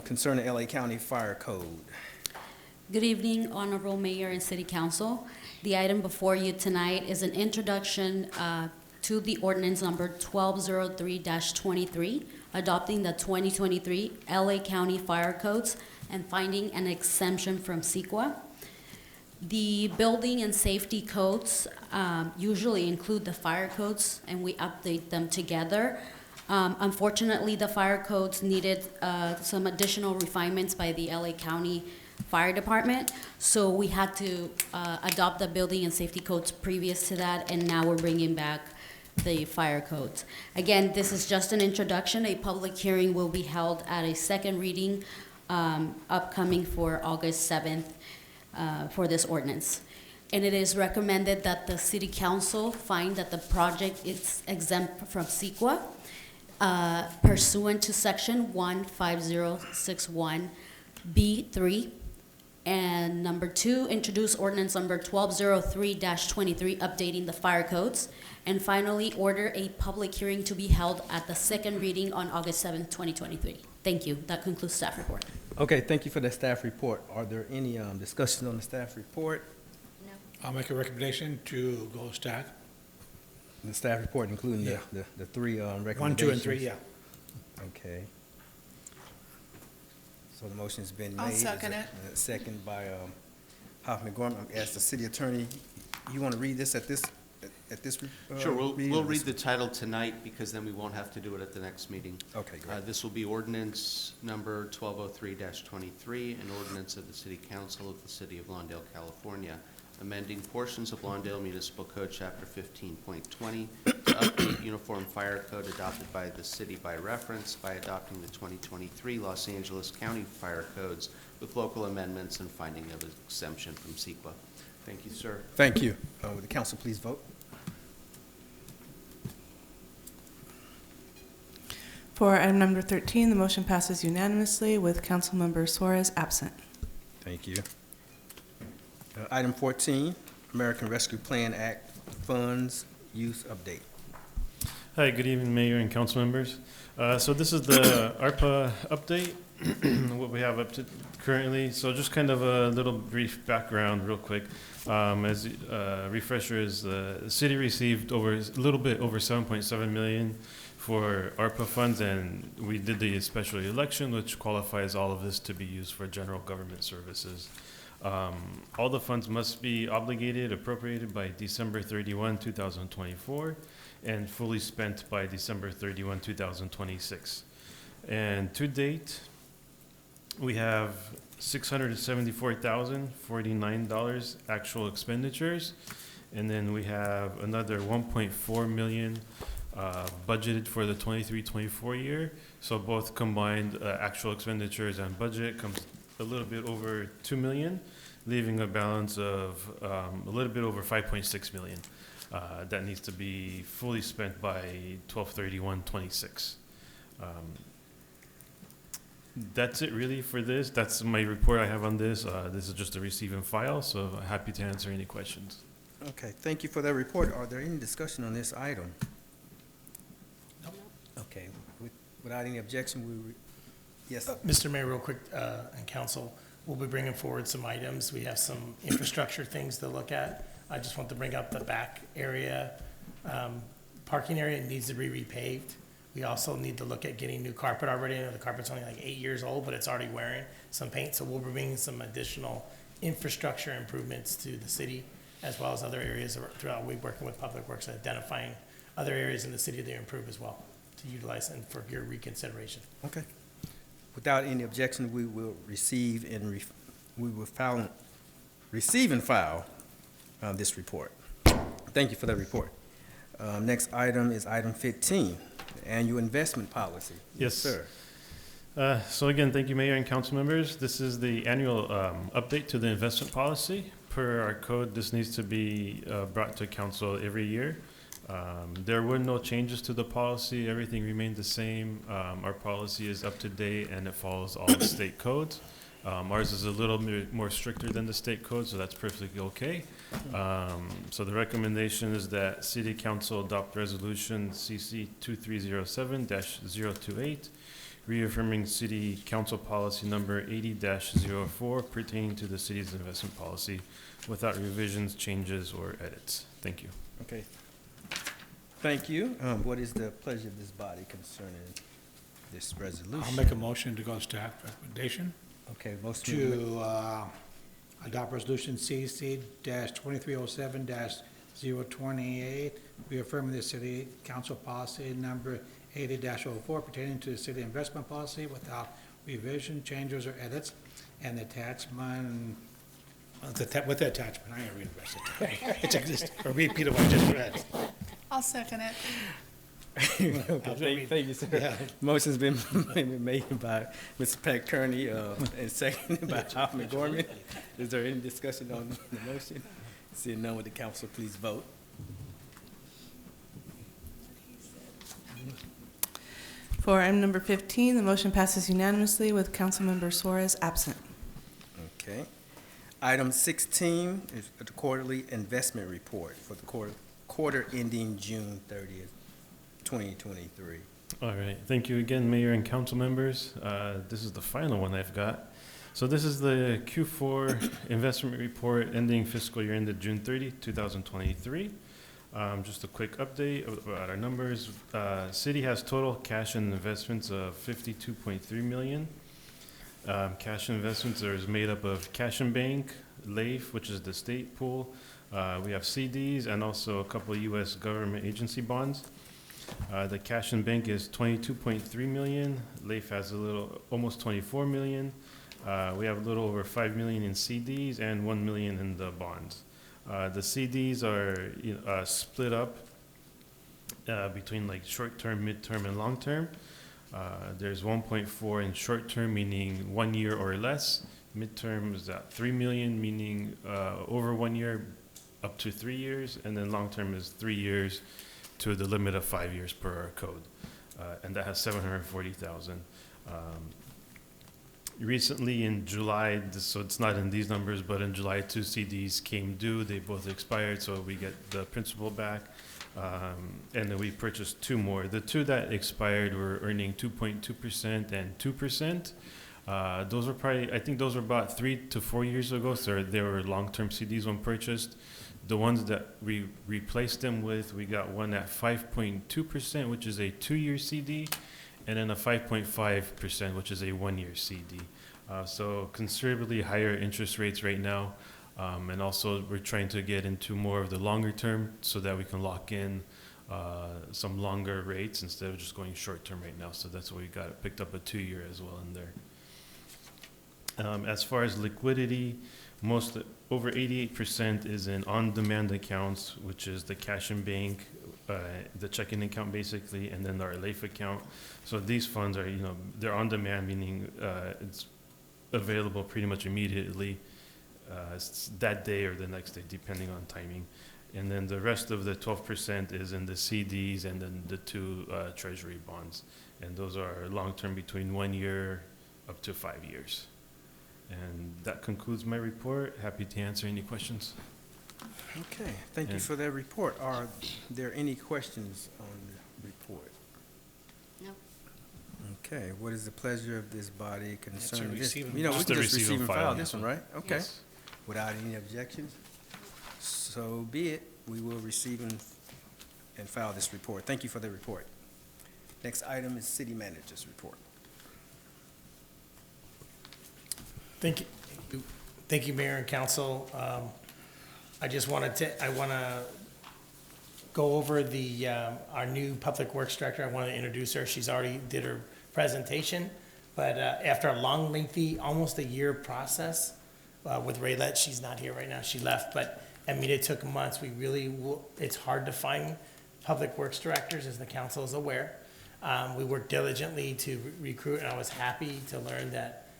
concerning LA County Fire Code. Good evening, Honorable Mayor and City Council. The item before you tonight is an introduction to the ordinance number 1203-23, adopting the 2023 LA County Fire Codes and finding an exemption from CEQA. The building and safety codes usually include the fire codes, and we update them together. Unfortunately, the fire codes needed some additional refinements by the LA County Fire Department, so we had to adopt the building and safety codes previous to that, and now we're bringing back the fire codes. Again, this is just an introduction. A public hearing will be held at a second reading upcoming for August 7th for this ordinance. And it is recommended that the City Council find that the project is exempt from CEQA pursuant to Section 15061B3. And number 2, introduce ordinance number 1203-23, updating the fire codes. And finally, order a public hearing to be held at the second reading on August 7th, 2023. Thank you. That concludes staff report. Okay, thank you for the staff report. Are there any discussions on the staff report? I'll make a recommendation to go staff. The staff report, including Yeah. the three recommendations? 1, 2, and 3, yeah. Okay. So the motion's been made. I'll second it. Second by Hoffman Gorman. I'm asked the city attorney, you want to read this at this? Sure, reading? we'll read the title tonight, because then we won't have to do it at the next meeting. Okay, great. This will be ordinance number 1203-23, an ordinance of the City Council of the City of Lawndale, California, amending portions of Lawndale Municipal Code, Chapter 15.20, to update Uniform Fire Code adopted by the city by reference by adopting the 2023 Los Angeles County Fire Codes with local amendments and finding of exemption from CEQA. Thank you, sir. Thank you. Would the council please vote? For item number 13, the motion passes unanimously with Councilmember Suarez absent. Thank you. Item 14, American Rescue Plan Act Funds Use Update. Hi, good evening, Mayor and council members. So this is the ARPA update, what we have up to currently. So just kind of a little brief background real quick. As a refresher is the city received a little bit over 7.7 million for ARPA funds, and we did the special election, which qualifies all of this to be used for general government services. All the funds must be obligated, appropriated by December 31, 2024, and fully spent by December 31, 2026. And to date, we have $674,049 actual expenditures, and then we have another 1.4 million budgeted for the 23-24 year. So both combined actual expenditures and budget comes a little bit over 2 million, leaving a balance of a little bit over 5.6 million that needs to be fully spent by 12/31/26. That's it really for this. That's my report I have on this. This is just a receive and file, so happy to answer any questions. Okay, thank you for that report. Are there any discussion on this item? No. Okay, without any objection, yes. Mr. Mayor, real quick, and council, we'll be bringing forward some items. We have some infrastructure things to look at. I just want to bring up the back area. Parking area needs to be repaved. We also need to look at getting new carpet already. I know the carpet's only like 8 years old, but it's already wearing some paint. So we'll be bringing some additional infrastructure improvements to the city, as well as other areas throughout. We're working with Public Works, identifying other areas in the city to improve as well. to utilize and for your reconsideration. Okay. Without any objection, we will receive and receive and file this report. Thank you for that report. Next item is item 15, the annual investment policy. Yes. Sir. So again, thank you, Mayor and council members. This is the annual update to the investment policy. Per our code, this needs to be brought to council every year. There were no changes to the policy. Everything remained the same. Our policy is up to date and it follows all the state codes. Ours is a little more stricter than the state code, so that's perfectly okay. So the recommendation is that City Council adopt Resolution CC 2307-028, reaffirming City Council Policy Number 80-04 pertaining to the city's investment policy without revisions, changes, or edits. Thank you. Okay. Thank you. What is the pleasure of this body concerning this resolution? I'll make a motion to go staff recommendation Okay, motion. to adopt resolution CC-2307-028, reaffirming the city council policy number 80-04 pertaining to the city investment policy without revision, changes, or edits, and the attachment, with the attachment, I ain't reading the rest of it. It's just a repeat of what I just read. I'll second it. Okay, thank you, sir. Motion's been made by Mr. Pat Kearney and seconded by Hoffman Gorman. Is there any discussion on the motion? Seeing none, would the council please vote? For item number 15, the motion passes unanimously with Councilmember Suarez absent. Okay. Item 16 is the quarterly investment report for the quarter ending June 30th, 2023. All right. Thank you again, Mayor and council members. This is the final one I've got. So this is the Q4 investment report ending fiscal year ended June 30, 2023. Just a quick update about our numbers. City has total cash and investments of $52.3 million. Cash investments are made up of cash and bank, LAIF, which is the state pool. We have CDs and also a couple of U.S. government agency bonds. The cash and bank is $22.3 million. LAIF has almost $24 million. We have a little over $5 million in CDs and $1 million in the bonds. The CDs are split up between like short-term, mid-term, and long-term. There's 1.4 in short-term, meaning 1 year or less. Mid-term is at 3 million, meaning over 1 year up to 3 years. And then long-term is 3 years to the limit of 5 years per our code. And that has 740,000. Recently in July, so it's not in these numbers, but in July, 2 CDs came due. They both expired, so we get the principal back. And then we purchased 2 more. The 2 that expired were earning 2.2% and 2%. Those were probably, I think those were about 3 to 4 years ago, so they were long-term CDs when purchased. The ones that we replaced them with, we got one at 5.2%, which is a 2-year CD, and then a 5.5%, which is a 1-year CD. So considerably higher interest rates right now. And also we're trying to get into more of the longer term so that we can lock in some longer rates instead of just going short term right now. So that's why we got picked up a 2-year as well in there. As far as liquidity, over 88% is in on-demand accounts, which is the cash and bank, the checking account basically, and then our LAIF account. So these funds are, they're on demand, meaning it's available pretty much immediately. It's that day or the next day, depending on timing. And then the rest of the 12% is in the CDs and then the 2 treasury bonds. And those are long-term between 1 year up to 5 years. And that concludes my report. Happy to answer any questions. Okay, thank you for that report. Are there any questions on the report? No. Okay, what is the pleasure of this body concerning this? receive and We can file. just receive and file This this one, right? Okay. Yes. Without any objections? So be it. We will receive and file this report. Thank you for the report. Next item is city manager's report. Thank you. Thank you, Mayor and Council. I want to go over the, our new Public Works Director. I want to introduce her. She's already did her presentation. But after a long, lengthy, almost a year process with Raylet, she's not here right now, she left. But, I mean, it took months. We really, it's hard to find Public Works Directors, as the council is aware. We worked diligently to recruit, and I was happy to learn that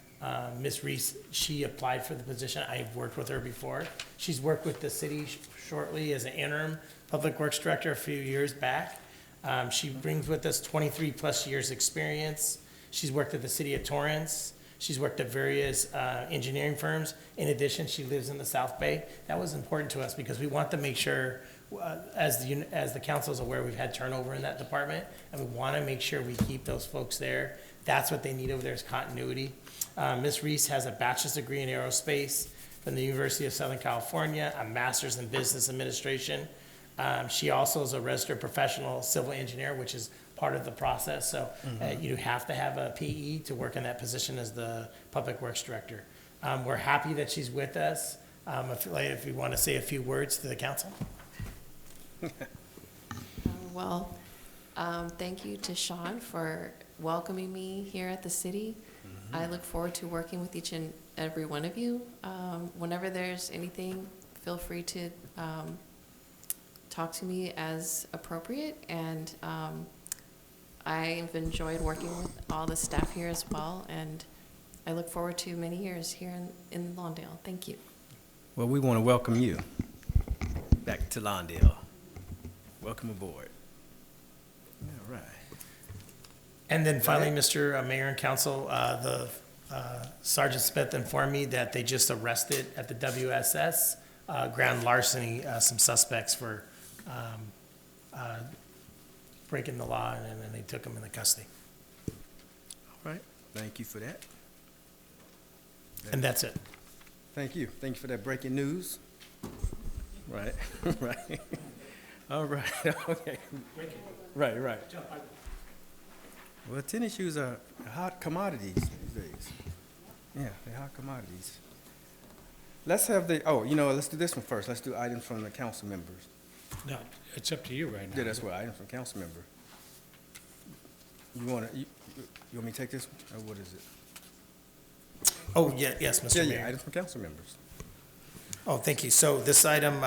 Ms. Reese, she applied for the position. I've worked with her before. She's worked with the city shortly as an interim Public Works Director a few years back. She brings with us 23-plus years' experience. She's worked at the city of Torrance. She's worked at various engineering firms. In addition, she lives in the South Bay. That was important to us because we want to make sure, as the council is aware, we've had turnover in that department, and we want to make sure we keep those folks there. That's what they need over there is continuity. Ms. Reese has a bachelor's degree in aerospace from the University of Southern California, a master's in business administration. She also is a registered professional civil engineer, which is part of the process. So you have to have a PE to work in that position as the Public Works Director. We're happy that she's with us. If you want to say a few words to the council. Thank you to Sean for welcoming me here at the city. I look forward to working with each and every one of you. Whenever there's anything, feel free to talk to me as appropriate. And I've enjoyed working with all the staff here as well. And I look forward to many years here in Lawndale. Thank you. Well, we want to welcome you back to Lawndale. Welcome aboard. All right. And then finally, Mr. Mayor and Council, the Sergeant Smith informed me that they just arrested at the WSS grand larceny some suspects for breaking the law, and then they took them into custody. All right. Thank you for that. And that's it. Thank you. Thank you for that breaking news. Right. Right. All right. Okay. Right. Well, tennis shoes are hot commodities these days. Yeah, they're hot commodities. Let's have let's do this one first. Let's do items from the council members. No, it's up to you right now. Yeah, that's what, items from council member. You want me to take this one, or what is it? Oh, yeah, yes, Mr. Mayor. Yeah, items from council members. Oh, thank you. So this item,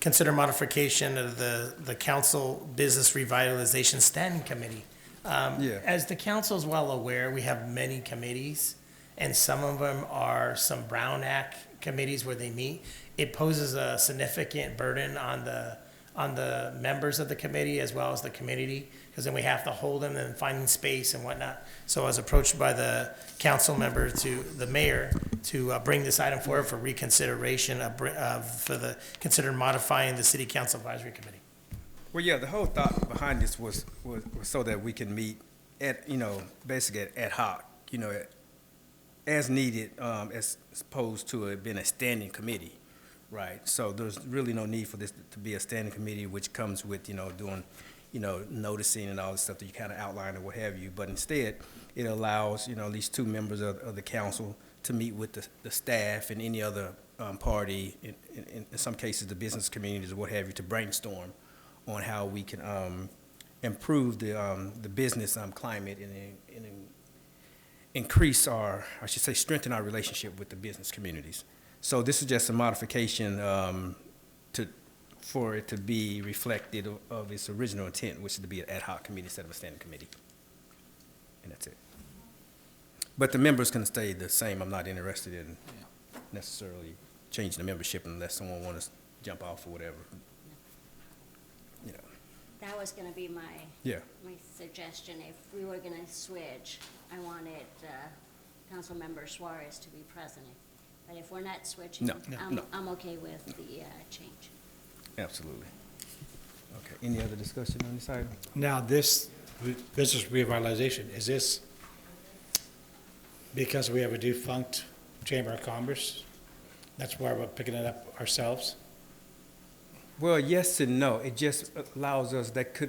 consider modification of the council business revitalization standing committee. As the council is well aware, we have many committees, and some of them are some Brown Act committees where they meet. It poses a significant burden on the members of the committee as well as the community, because then we have to hold them and finding space and whatnot. So I was approached by the council member to the mayor to bring this item forward for reconsideration consider modifying the city council advisory committee. Well, yeah, the whole thought behind this was so that we can meet basically ad hoc, as needed, as opposed to it being a standing committee, right? So there's really no need for this to be a standing committee, which comes with, doing, noticing and all the stuff that you kind of outline or what have you. But instead, it allows, at least two members of the council to meet with the staff and any other party, in some cases the business communities or what have you, to brainstorm on how we can improve the business climate and increase strengthen our relationship with the business communities. So this is just a modification for it to be reflected of its original intent, which is to be an ad hoc committee instead of a standing committee. And that's it. But the members can stay the same. I'm not interested in necessarily changing the membership unless someone wants to jump off or whatever. That was gonna be my suggestion. If we were gonna switch, I wanted Councilmember Suarez to be president. But if we're not switching, I'm okay with the change. Absolutely. Okay, any other discussion on this item? Now, this business revitalization, is this because we have a defunct Chamber of Commerce? That's why we're picking it up ourselves? Well, yes and no. It just allows us, that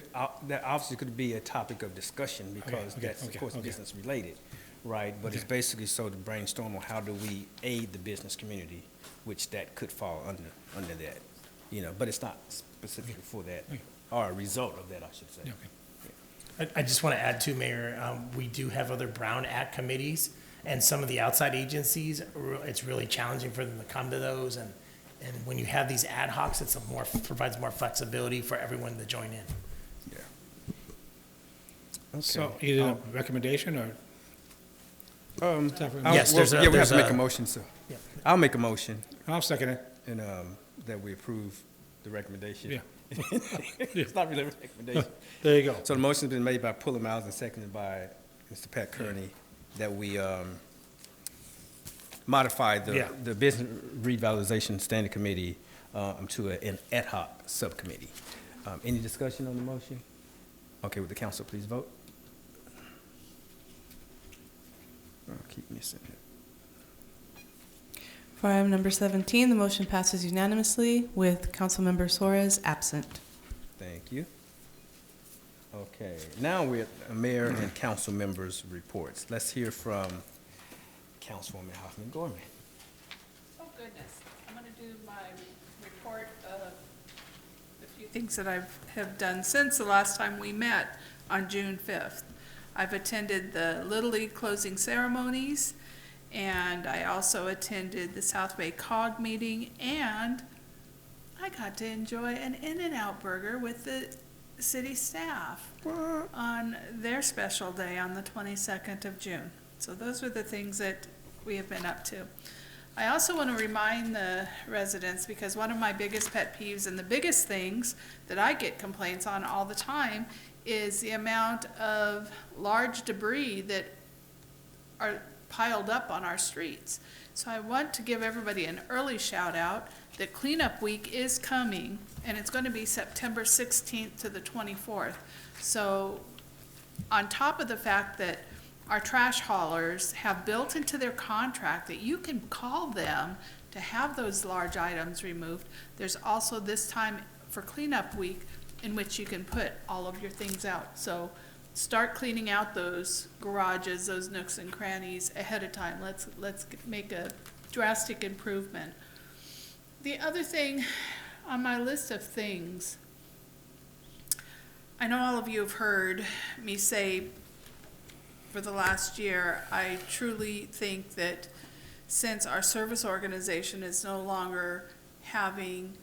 obviously could be a topic of discussion because that's, of course, business related, right? But it's basically so to brainstorm on how do we aid the business community, which that could fall under that, but it's not specifically for that or a result of that, I should say. I just want to add too, Mayor, we do have other Brown Act committees, and some of the outside agencies, it's really challenging for them to come to those, and when you have these ad hocs, provides more flexibility for everyone to join in. So either a recommendation or? Yes, we have there's to make a motion, so. Yeah. I'll make a motion. I'll second it. And, that we approve the recommendation. Yeah. It's not really a recommendation. There you go. So the motion's been made by Puller Miles and seconded by Mr. Pat Kearney that we, modify Yeah. the Business Revitalization Standing Committee, to an ad hoc subcommittee. Any discussion on the motion? Okay, would the council please vote? I'll keep missing it. For item number 17, the motion passes unanimously with Councilmember Suarez absent. Thank you. Okay, now we're at mayor and council members' reports. Let's hear from Councilwoman Hoffman Gorman. Oh, goodness. I'm going to do my report of a few things that I have done since the last time we met on June 5th. I've attended the Little League closing ceremonies, and I also attended the South Bay COG meeting, and I got to enjoy an In-N-Out burger with the city staff on their special day on the 22nd of June. So those are the things that we have been up to. I also want to remind the residents, because one of my biggest pet peeves and the biggest things that I get complaints on all the time is the amount of large debris that are piled up on our streets. So I want to give everybody an early shout out that cleanup week is coming, and it's going to be September 16th to the 24th. So on top of the fact that our trash haulers have built into their contract that you can call them to have those large items removed, there's also this time for cleanup week in which you can put all of your things out. So start cleaning out those garages, those nooks and crannies ahead of time. Let's make a drastic improvement. The other thing on my list of things, I know all of you have heard me say for the last year, I truly think that since our service organization is no longer having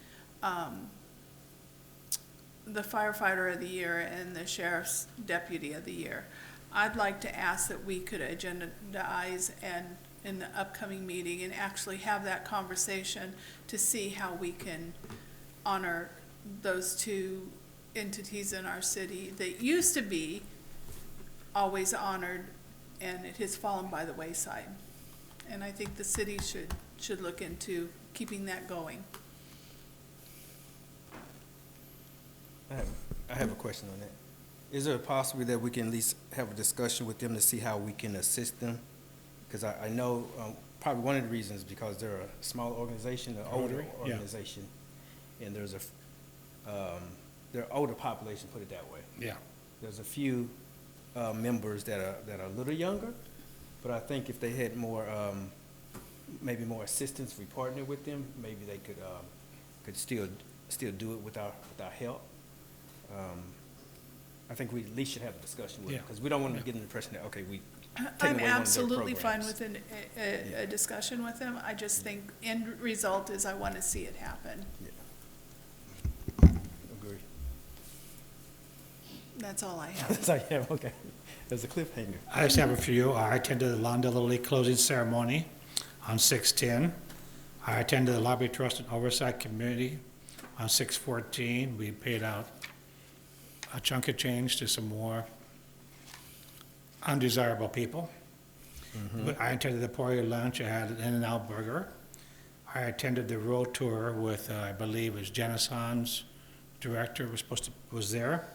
the firefighter of the year and the sheriff's deputy of the year, I'd like to ask that we could agendize and in the upcoming meeting and actually have that conversation to see how we can honor those two entities in our city that used to be always honored, and it has fallen by the wayside. And I think the city should look into keeping that going. I have a question on that. Is there a possibility that we can at least have a discussion with them to see how we can assist them? Because I know probably one of the reasons is because they're a small organization, an older organization, and there's they're older population, put it that way. Yeah. There's a few members that are a little younger, but I think if they had more, maybe more assistance, we partner with them, maybe they could still do it with our help. I think we at least should have a discussion with them, because we don't want to get the impression that, okay, we I'm absolutely fine with a discussion with them. I just think end result is I want to see it happen. Agree. That's all I have. That's all you have, okay. There's a cliffhanger. I just have a few. I attended the Lawndale Little League closing ceremony on 6/10. I attended the Library Trust and Oversight Committee on 6/14. We paid out a chunk of change to some more undesirable people. But I attended the Poirier Lunch. I had an In-N-Out burger. I attended the road tour with, I believe it was Geneson's director was there.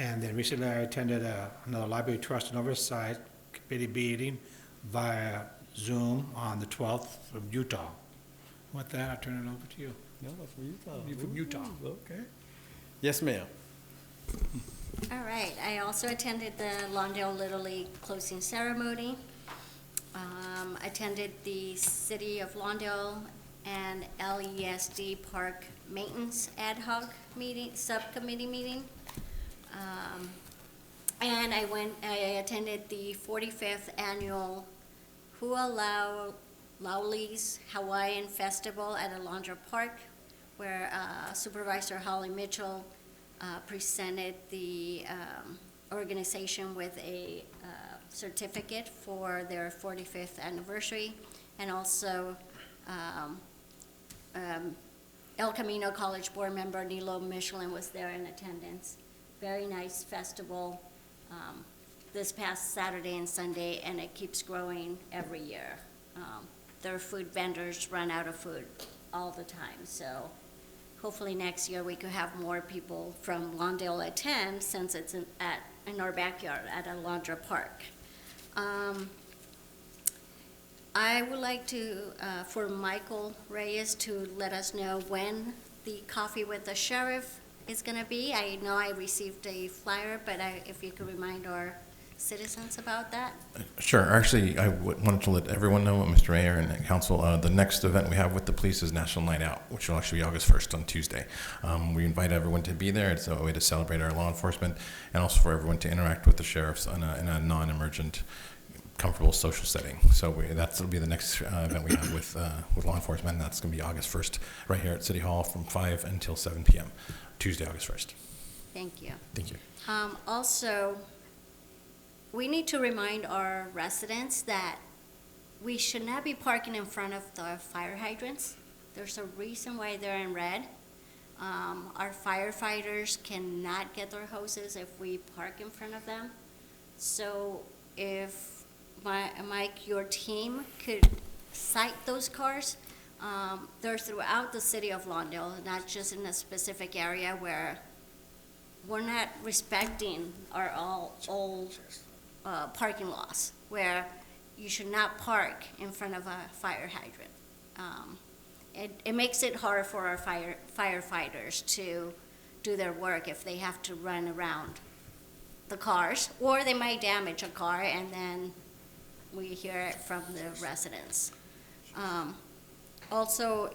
And then recently I attended another Library Trust and Oversight Committee meeting via Zoom on the 12th from Utah. With that, I turn it over to you. No, from Utah. You're from Utah. Okay. Yes, ma'am. All right, I also attended the Lawndale Little League closing ceremony. Attended the City of Lawndale and LESD Park maintenance ad hoc meeting, subcommittee meeting. And I attended the 45th annual Hua Lauli's Hawaiian Festival at Alondra Park, where Supervisor Holly Mitchell presented the organization with a certificate for their 45th anniversary, and also El Camino College Board member Nilo Michelin was there in attendance. Very nice festival this past Saturday and Sunday, and it keeps growing every year. Their food vendors run out of food all the time, so hopefully next year we could have more people from Lawndale attend, since it's in our backyard at Alondra Park. I would like to, for Michael Reyes to let us know when the Coffee with the Sheriff is going to be. I know I received a flyer, but if you could remind our citizens about that. Sure. Actually, I wanted to let everyone know, Mr. Mayor and Council, the next event we have with the police is National Night Out, which will actually be August 1st on Tuesday. We invite everyone to be there. It's a way to celebrate our law enforcement, and also for everyone to interact with the sheriffs in a non-emergent, comfortable social setting. So that'll be the next event we have with law enforcement. That's going to be August 1st right here at City Hall from 5 until 7 p.m. Tuesday, August 1st. Thank you. Thank you. Also, we need to remind our residents that we should not be parking in front of the fire hydrants. There's a reason why they're in red. Our firefighters cannot get their hoses if we park in front of them. So if Mike, your team could cite those cars, they're throughout the city of Lawndale, not just in a specific area where we're not respecting our old parking laws, where you should not park in front of a fire hydrant. It makes it hard for our firefighters to do their work if they have to run around the cars, or they might damage a car and then we hear it from the residents. Also,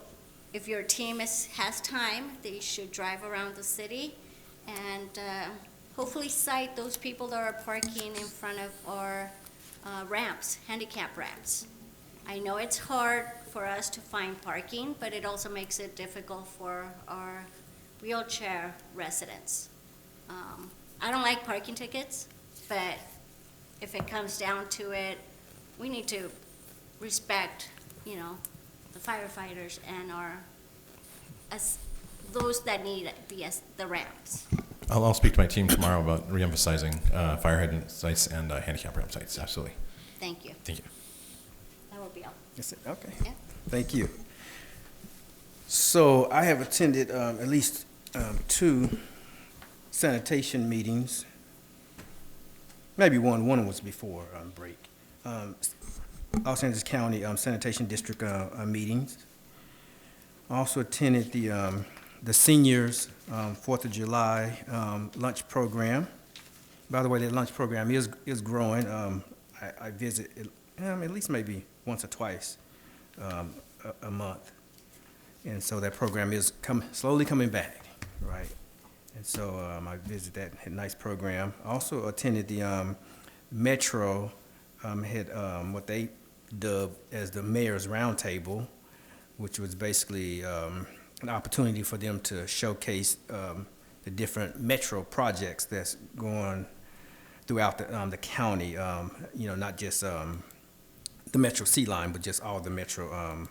if your team has time, they should drive around the city and hopefully cite those people that are parking in front of our ramps, handicap ramps. I know it's hard for us to find parking, but it also makes it difficult for our wheelchair residents. I don't like parking tickets, but if it comes down to it, we need to respect, the firefighters and those that need the ramps. I'll speak to my team tomorrow about reemphasizing fire hydrant sites and handicap ramp sites. Absolutely. Thank you. Thank you. That will be all. That's it. Okay. Yeah. Thank you. So I have attended at least 2 sanitation meetings. Maybe one was before break. Los Angeles County Sanitation District meetings. I also attended the seniors 4th of July lunch program. By the way, that lunch program is growing. I visit at least maybe once or twice a month. And so that program is slowly coming back, right? And so I visited that nice program. I also attended the Metro, had what they dubbed as the Mayor's Roundtable, which was basically an opportunity for them to showcase the different Metro projects that's going throughout the county, not just the Metro Sea Line, but just all the Metro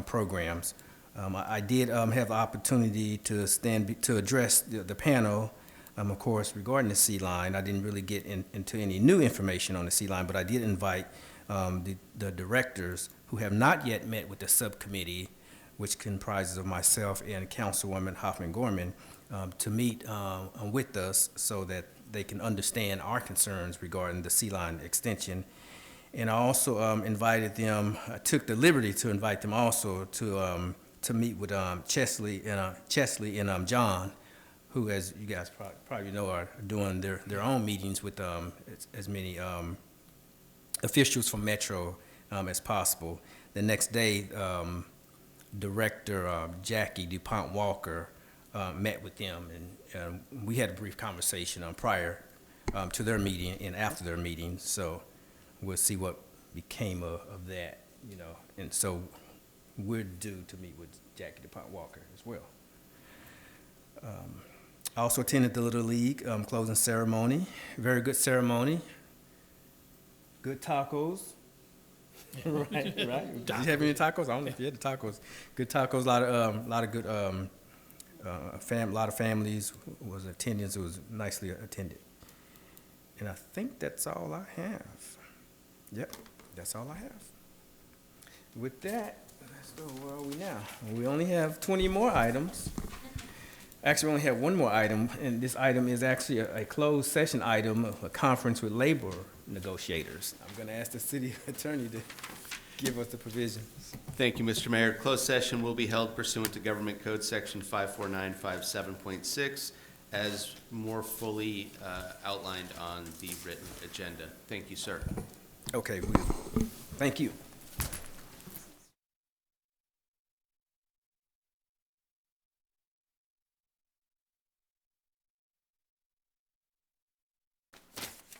programs. I did have the opportunity to address the panel, of course, regarding the Sea Line. I didn't really get into any new information on the Sea Line, but I did invite the directors who have not yet met with the subcommittee, which comprises of myself and Councilwoman Hoffman-Gorman, to meet with us so that they can understand our concerns regarding the Sea Line extension. And I also invited them, I took the liberty to invite them also to meet with Chesley and John, who, as you guys probably know, are doing their own meetings with as many officials from Metro as possible. The next day, Director Jackie DuPont Walker met with them, and we had a brief conversation prior to their meeting and after their meeting, so we'll see what became of that, you know. And so we're due to meet with Jackie DuPont Walker as well. I also attended the Little League closing ceremony. Very good ceremony. Good tacos. Right, right. Did you have any tacos? I don't know if you had the tacos. Good tacos. A lot of good. A lot of families was attendance. It was nicely attended. And I think that's all I have. Yep, that's all I have. With that, let's go. Where are we now? We only have 20 more items. Actually, we only have one more item, and this item is actually a closed session item, a conference with labor negotiators. I'm going to ask the city attorney to give us the provisions. Thank you, Mr. Mayor. Closed session will be held pursuant to Government Code Section 54957.6 as more fully outlined on the written agenda. Thank you, sir. Okay, thank you.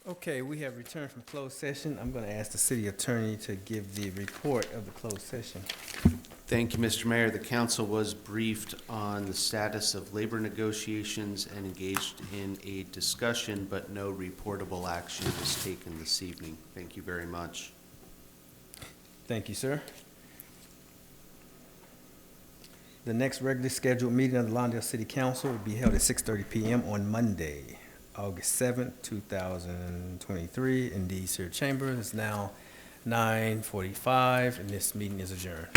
Okay, we have returned from closed session. I'm going to ask the city attorney to give the report of the closed session. Thank you, Mr. Mayor. The council was briefed on the status of labor negotiations and engaged in a discussion, but no reportable action was taken this evening. Thank you very much. Thank you, sir. The next regularly scheduled meeting of the Lawndale City Council will be held at 6:30 p.m. on Monday, August 7th, 2023, in the Sir Chamber. It's now 9:45, and this meeting is adjourned.